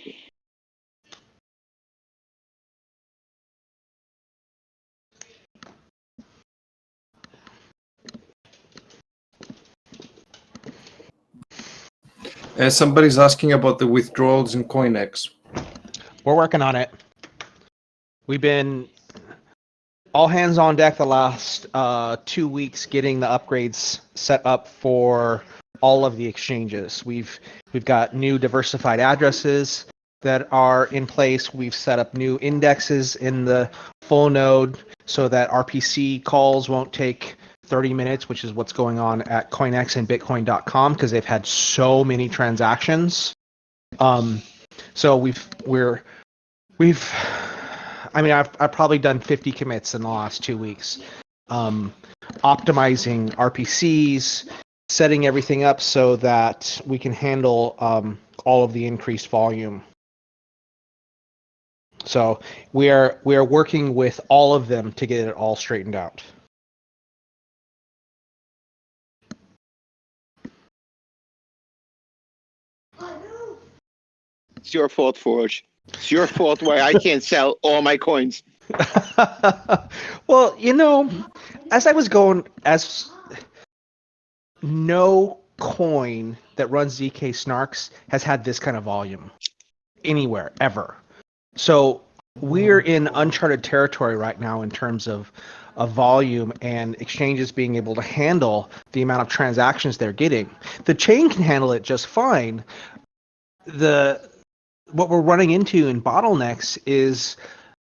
Somebody's asking about the withdrawals in CoinEx. We're working on it. We've been all hands on deck the last 2 weeks getting the upgrades set up for all of the exchanges. We've got new diversified addresses that are in place. We've set up new indexes in the full node so that RPC calls won't take 30 minutes, which is what's going on at CoinEx and Bitcoin.com because they've had so many transactions. So I've probably done 50 commits in the last 2 weeks, optimizing RPCs, setting everything up so that we can handle all of the increased volume. So we are working with all of them to get it all straightened out. It's your fault, Forge. It's your fault why I can't sell all my coins. Well, as no coin that runs zk-SNARKs has had this kind of volume anywhere, ever. So we're in uncharted territory right now in terms of volume and exchanges being able to handle the amount of transactions they're getting. The chain can handle it just fine. What we're running into in bottlenecks is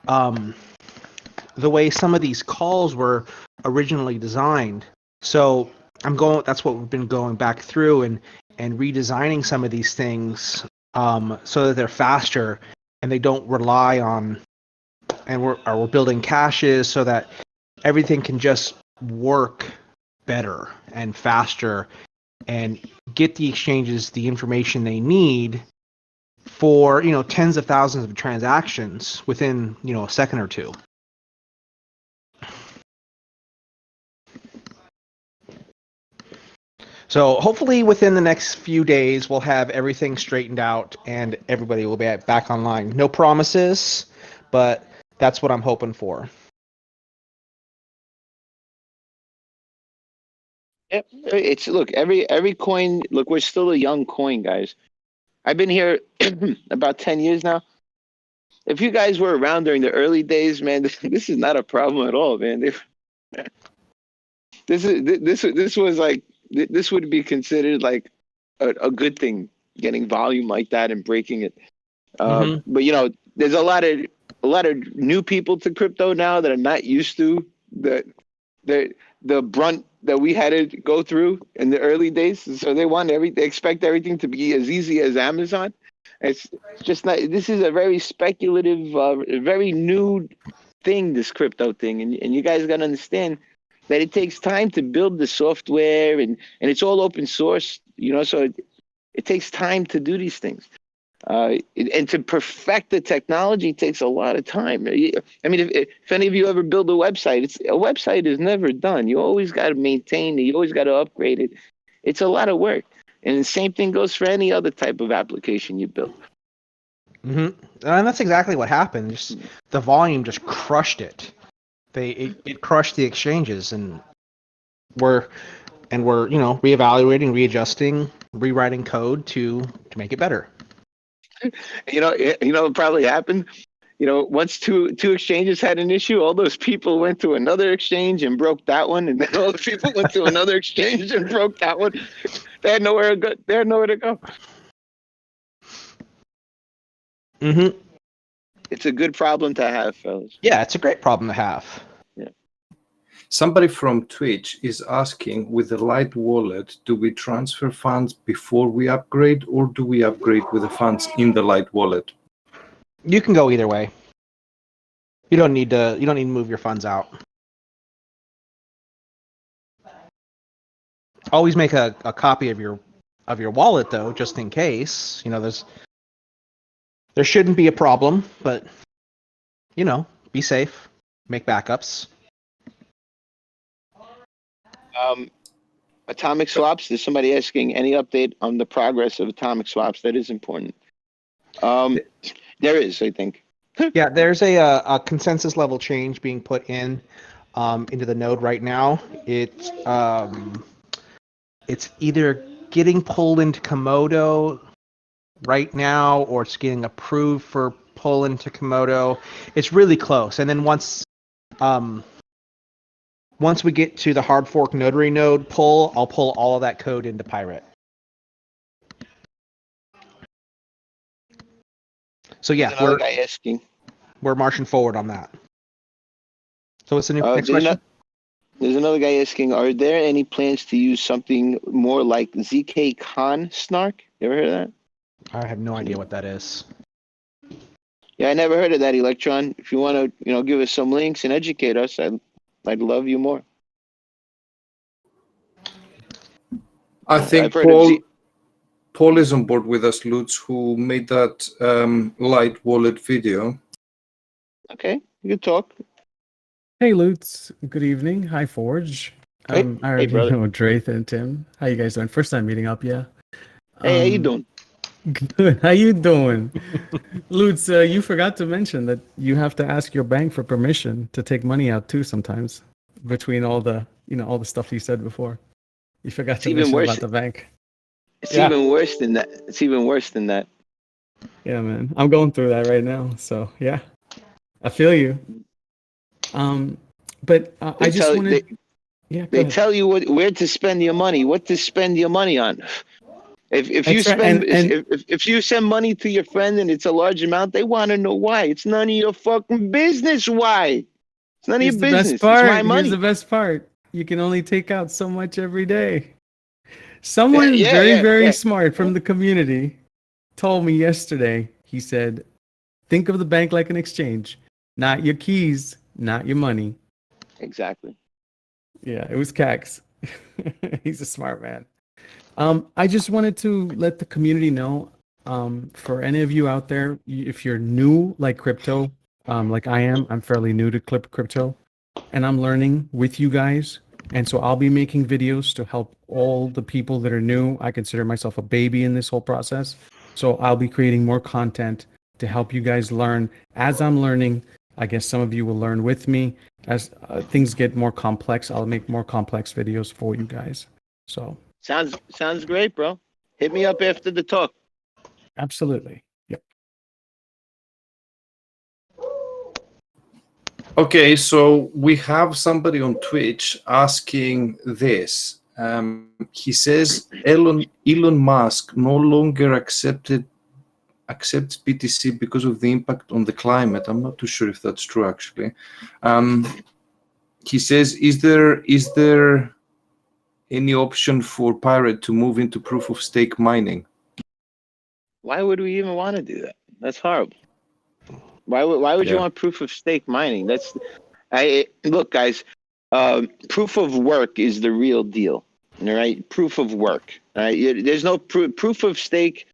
the way some of these calls were originally designed. So that's what we've been going back through and redesigning some of these things so that they're faster and they don't rely on, and we're building caches so that everything can just work better and faster and get the exchanges the information they need for, tens of thousands of transactions within, a second or two. So hopefully within the next few days, we'll have everything straightened out and everybody will be back online. No promises, but that's what I'm hoping for. Yep. Look, every coin, look, we're still a young coin, guys. I've been here about 10 years now. If you guys were around during the early days, man, this is not a problem at all, man. This was like, this would be considered like a good thing, getting volume like that and breaking it. But there's a lot of new people to crypto now that are not used to the brunt that we had to go through in the early days. So they expect everything to be as easy as Amazon. It's just not. This is a very speculative, very new thing, this crypto thing, and you guys got to understand that it takes time to build the software, and it's all open source, so it takes time to do these things. And to perfect the technology takes a lot of time. I mean, if any of you ever build a website, a website is never done. You always got to maintain it. You always got to upgrade it. It's a lot of work. And the same thing goes for any other type of application you build. And that's exactly what happened. Just the volume just crushed it. It crushed the exchanges, and we're reevaluating, readjusting, rewriting code to make it better. What probably happened. Once two exchanges had an issue, all those people went to another exchange and broke that one, and then all the people went to another exchange and broke that one. They had nowhere to go. They had nowhere to go. It's a good problem to have, fellas. Yeah, it's a great problem to have. Yeah. Somebody from Twitch is asking, with the Light Wallet, do we transfer funds before we upgrade, or do we upgrade with the funds in the Light Wallet? You can go either way. You don't need to move your funds out. Always make a copy of your wallet though, just in case. There shouldn't be a problem, but be safe. Make backups. Atomic swaps. There's somebody asking any update on the progress of atomic swaps. That is important. There is, I think. Yeah, there's a consensus level change being put in into the node right now. It's either getting pulled into Komodo right now, or it's getting approved for pull into Komodo. It's really close. And then once we get to the hard fork notary node pull, I'll pull all of that code into Pirate. So yeah, we're marching forward on that. So what's the next question? There's another guy asking, are there any plans to use something more like zk-SNARK? You ever heard of that? I have no idea what that is. Yeah, I never heard of that, Electron. If you want to, give us some links and educate us, I'd love you more. I think Paul is on board with us, Lutz, who made that Light Wallet video. Okay, you can talk. Hey, Lutz. Good evening. Hi, Forge. Hey, I already brother. know Drath and Tim. How you guys doing? First time meeting up, yeah. Hey, how you doing? Good. How you doing? Lutz, you forgot to mention that you have to ask your bank for permission to take money out too sometimes, between all the stuff you said before. You forgot to mention about the bank. It's even worse than that. It's even worse than that. Yeah, man. I'm going through that right now. So, yeah. I feel you. But I just wanted... They tell you where to spend your money, what to spend your money on. If you send money to your friend and it's a large amount, they want to know why. It's none of your fucking business why. It's none of your business. It's my money. Here's the best part. You can only take out so much every day. Someone very smart from the community told me yesterday, he said, think of the bank like an exchange, not your keys, not your money. Exactly. Yeah, it was Cax. He's a smart man. I just wanted to let the community know, for any of you out there, if you're new like crypto, like I am, I'm fairly new to crypto, and I'm learning with you guys. And so I'll be making videos to help all the people that are new. I consider myself a baby in this whole process. So I'll be creating more content to help you guys learn. As I'm learning, I guess some of you will learn with me. As things get more complex, I'll make more complex videos for you guys. So Sounds great, bro. Hit me up after the talk. absolutely. Yep. Okay, so we have somebody on Twitch asking this. He says Elon Musk no longer accepts BTC because of the impact on the climate. I'm not too sure if that's true, actually. He says, is there any option for Pirate to move into proof of stake mining? Why would we even want to do that? That's horrible. Why would you want proof of stake mining? Look, guys. Proof of work is the real deal. All right, proof of work. All right, there's no proof of stake.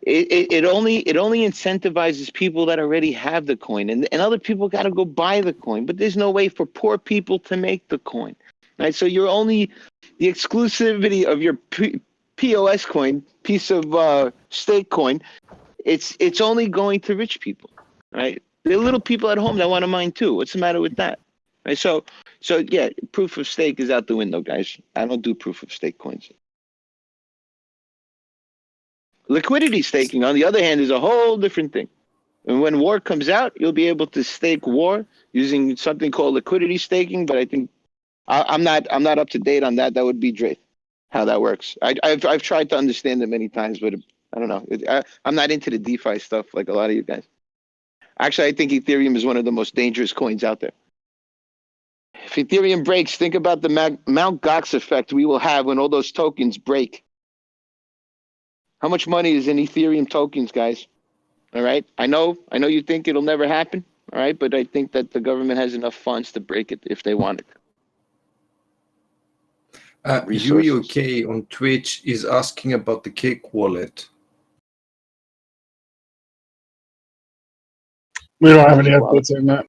It only incentivizes people that already have the coin, and other people got to go buy the coin. But there's no way for poor people to make the coin. Right, so you're only the exclusivity of your POS coin, piece of stake coin. It's only going to rich people, right? There are little people at home that want to mine too. What's the matter with that? Right. So yeah, proof of stake is out the window, guys. I don't do proof of stake coins. Liquidity staking, on the other hand, is a whole different thing. And when war comes out, you'll be able to stake war using something called liquidity staking. But I think I'm not up to date on that. That would be Drake, how that works. I've tried to understand it many times, but I don't know. I'm not into the DeFi stuff like a lot of you guys. Actually, I think Ethereum is one of the most dangerous coins out there. If Ethereum breaks, think about the Mt. Gox effect we will have when all those tokens break. How much money is in Ethereum tokens, guys? All right. I know you think it'll never happen. All right. But I think that the government has enough funds to break it if they want it. UK on Twitch is asking about the Cake wallet. We don't have any updates on that.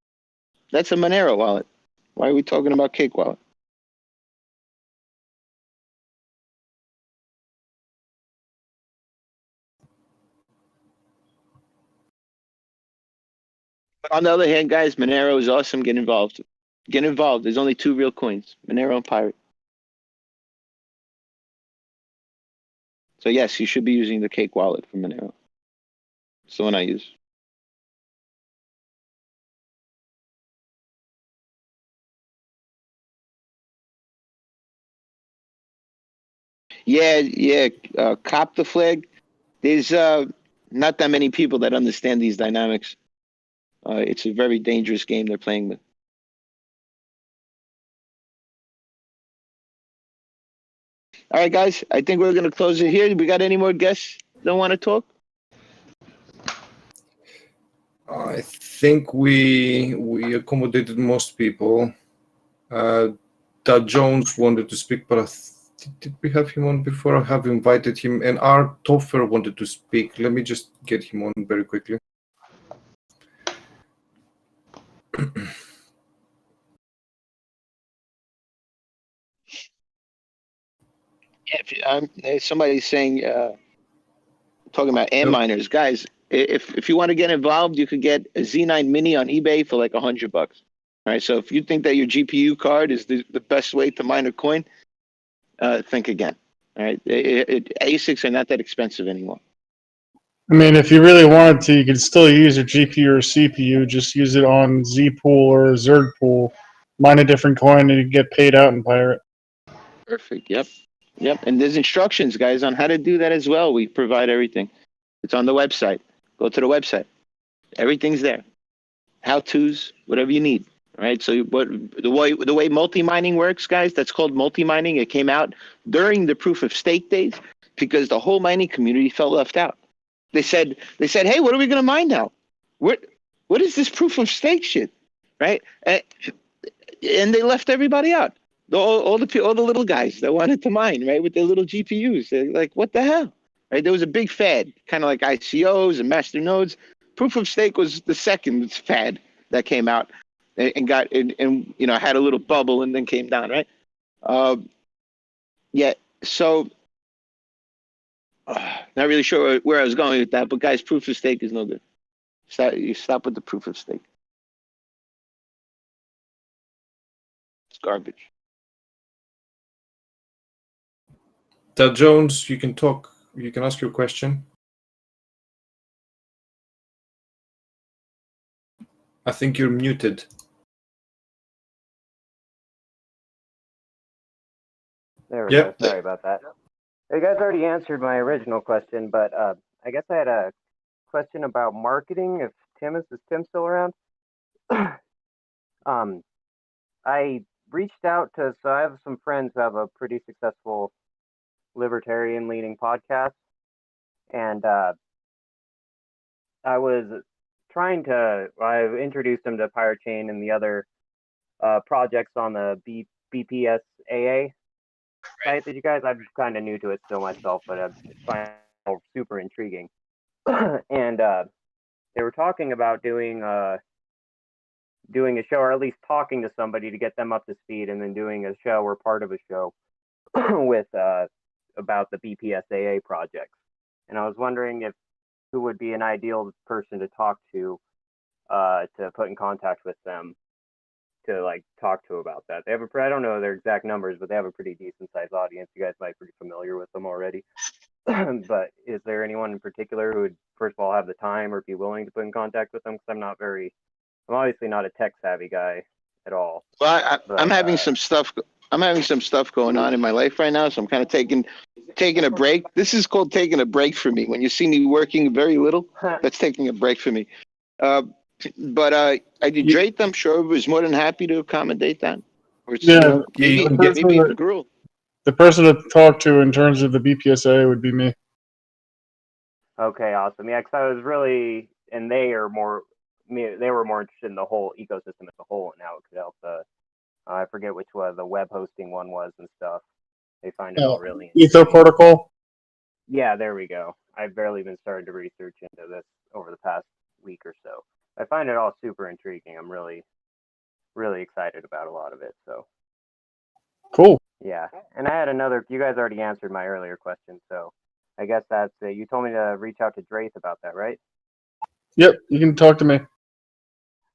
That's a Monero wallet. Why are we talking about Cake wallet? But on the other hand, guys, Monero is awesome. Get involved. Get involved. There's only two real coins, Monero and Pirate. So yes, you should be using the Cake wallet from Monero. It's the one I use. Yeah. Cop the flag. There's not that many people that understand these dynamics. It's a very dangerous game they're playing with. All right, guys. I think we're going to close it here. We got any more guests that want to talk? I think we accommodated most people. Dad Jones wanted to speak, but did we have him on before? I have invited him, and Art Toffer wanted to speak. Let me just get him on very quickly. Yeah, somebody's saying, talking about ARRR miners, guys. If you want to get involved, you could get a Z9 Mini on eBay for like $100. All right. So if you think that your GPU card is the best way to mine a coin, think again. All right. ASICs are not that expensive anymore. I mean, if you really wanted to, you could still use your GPU or CPU. Just use it on Zpool or Zergpool. Mine a different coin and you get paid out in Pirate. Perfect. Yep. And there's instructions, guys, on how to do that as well. We provide everything. It's on the website. Go to the website. Everything's there. How-tos, whatever you need. All right. So the way multi-mining works, guys, that's called multi-mining. It came out during the proof of stake days because the whole mining community felt left out. They said, hey, what are we going to mine now? What is this proof of stake shit? Right. And they left everybody out. all the little guys that wanted to mine, right, with their little GPUs. They're like, what the hell, right? There was a big fad, kind of like ICOs and master nodes. Proof of stake was the second fad that came out and got and you know had a little bubble and then came down, right? Yeah. So not really sure where I was going with that, but guys, proof of stake is no good. You stop with the proof of stake. It's garbage. Dow Jones, you can talk. You can ask your question. I think you're muted. There we go. Sorry about that. You guys already answered my original question, but I guess I had a question about marketing. If Tim is Tim still around? I reached out to, so I have some friends who have a pretty successful libertarian-leaning podcast, and I was trying to. I introduced them to Pirate Chain and the other projects on the BPSAA site that you guys. I'm kind of new to it still myself, but I find it super intriguing. And they were talking about doing a show, or at least talking to somebody to get them up to speed, and then doing a show or part of a show with about the BPSAA projects. And I was wondering who would be an ideal person to talk to put in contact with them to like talk to about that. They have I don't know their exact numbers, but they have a pretty decent sized audience. You guys might be pretty familiar with them already. But is there anyone in particular who would first of all have the time or be willing to put in contact with them? Because I'm obviously not a tech savvy guy at all. Well, I'm having some stuff. I'm having some stuff going on in my life right now, so I'm kind of taking a break. This is called taking a break for me. When you see me working very little, that's taking a break for me. But I did Drake. I'm sure was more than happy to accommodate that. Yeah, maybe Gruel. The person to talk to in terms of the BPSA would be me. Okay, awesome. Yeah, because I was really, and they were more interested in the whole ecosystem as a whole and how it could help I forget which one the web hosting one was and stuff. They find it all really Ether protocol. Yeah, there we go. I've barely been started to research into this over the past week or so. I find it all super intriguing. I'm really, really excited about a lot of it. So cool. Yeah, and I had another. You guys already answered my earlier question, so I guess that's. You told me to reach out to Draith about that, right? Yep, you can talk to me.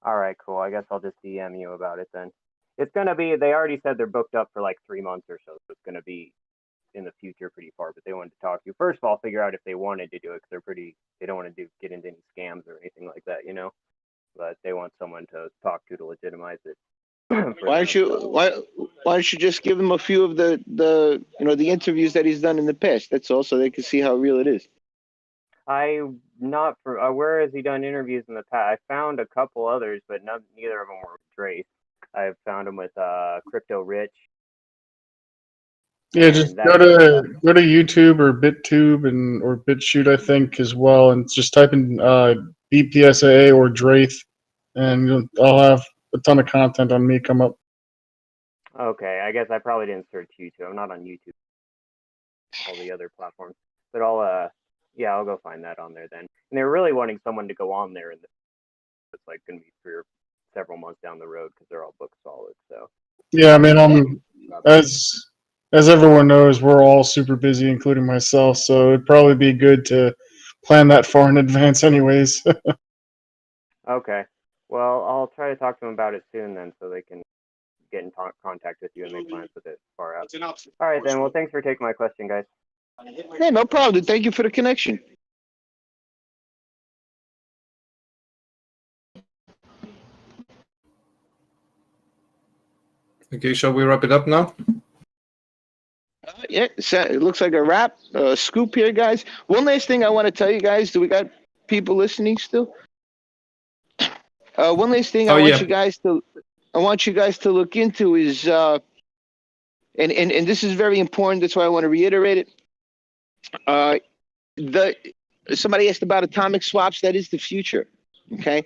All right, cool. I guess I'll just DM you about it then. It's gonna be. They already said they're booked up for like 3 months or so, so it's gonna be in the future pretty far. But they wanted to talk to you first of all, figure out if they wanted to do it because they don't want to get into any scams or anything like that, you know. But they want someone to talk to legitimize it. Why don't you just give him a few of the the interviews that he's done in the past? That's all, so they can see how real it is. Where has he done interviews in the past? I found a couple others, but neither of them were with Draith. I've found him with Crypto Rich. Yeah, just go to YouTube or BitTube or BitChute, I think, as well, and just type in BPSAA or Draith, and I'll have a ton of content on me come up. Okay, I guess I probably didn't search YouTube. I'm not on YouTube. All the other platforms, but I'll go find that on there then. And they're really wanting someone to go on there, and it's like going to be for several months down the road because they're all booked solid. So yeah, I mean, as everyone knows, we're all super busy, including myself. So it'd probably be good to plan that far in advance, anyways. Okay, well, I'll try to talk to them about it soon then, so they can get in contact with you and make plans with it far out. All right then. Well, thanks for taking my question, guys. Hey, no problem. Thank you for the connection. Okay, shall we wrap it up now? Yeah, it looks like a wrap. Scoop here, guys. One last thing I want to tell you guys. Do we got people listening still? One last thing I want you guys to look into is and this is very important. That's why I want to reiterate it. Somebody asked about atomic swaps. That is the future. Okay.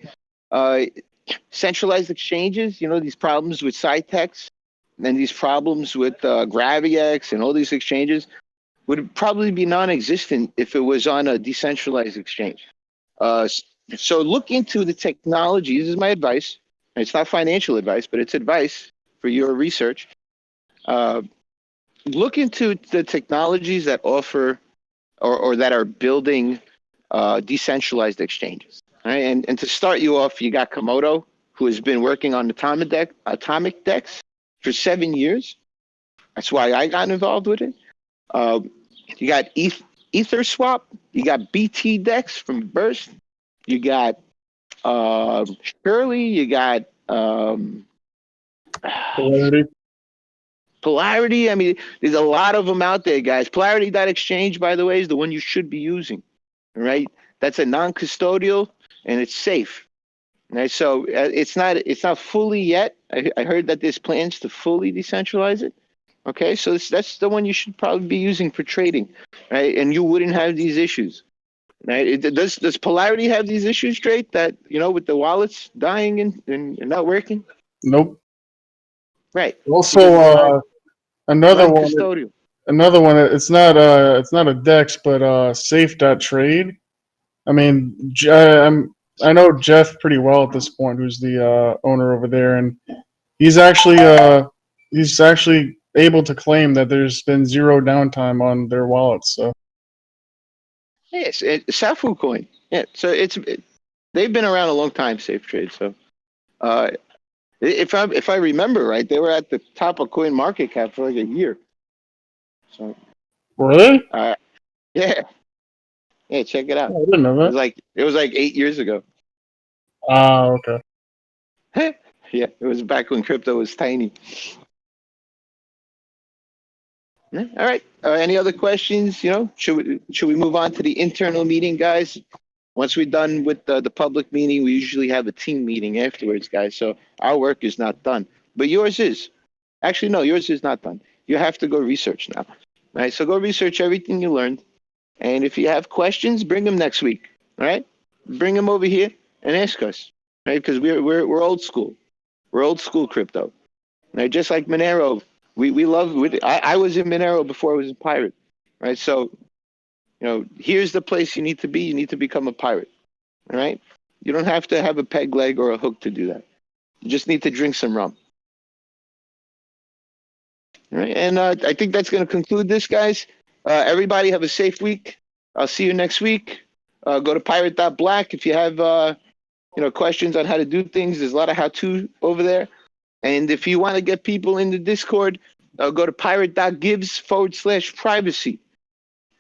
Centralized exchanges. These problems with Cytex and these problems with GraviX and all these exchanges would probably be non-existent if it was on a decentralized exchange. So look into the technology. This is my advice. It's not financial advice, but it's advice for your research. Look into the technologies that offer or that are building decentralized exchanges. Right? And to start you off, you got Komodo, who has been working on atomic DEX for 7 years. That's why I got involved with it. You got EtherSwap. You got BT DEX from Burst. You got Shirley. You got Polarity. I mean, there's a lot of them out there, guys. Polarity.exchange, by the way, is the one you should be using. Right? That's a non-custodial and it's safe. Right? So it's not fully yet. I heard that there's plans to fully decentralize it. Okay, so that's the one you should probably be using for trading, right? And you wouldn't have these issues, right? Does Polarity have these issues, straight, that, with the wallets dying and not working? Nope. Right. Also, another one. Custodial. Another one. It's not a DEX, but safe.trade. I mean, I know Jeff pretty well at this point, who's the owner over there, and he's actually able to claim that there's been zero downtime on their wallets. So Yes, Safu coin. Yeah, so they've been around a long time, Safe Trade. So if I remember right, they were at the top of coin market cap for like a year. So really, yeah, check it out. I didn't know that. It was like 8 years ago. Okay. Yeah, it was back when crypto was tiny. Yeah, all right. Any other questions? Should we move on to the internal meeting, guys? Once we're done with the public meeting, we usually have a team meeting afterwards, guys. So our work is not done, but yours is. Actually, no, yours is not done. You have to go research now, right? So go research everything you learned, and if you have questions, bring them next week. All right, bring them over here and ask us, right? Because we're old school. We're old school crypto, right? Just like Monero. We love. I was in Monero before I was a pirate, right? So, here's the place you need to be. You need to become a pirate, all right? You don't have to have a peg leg or a hook to do that. You just need to drink some rum. All right, and I think that's going to conclude this, guys. Everybody have a safe week. I'll see you next week. Go to pirate.black if you have questions on how to do things. There's a lot of how-to over there. And if you want to get people in the Discord, go to pirate.gives/privacy.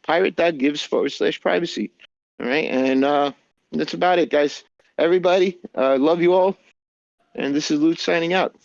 Pirate.gives/privacy. All right, and that's about it, guys. Everybody, love you all. And this is Lute signing out.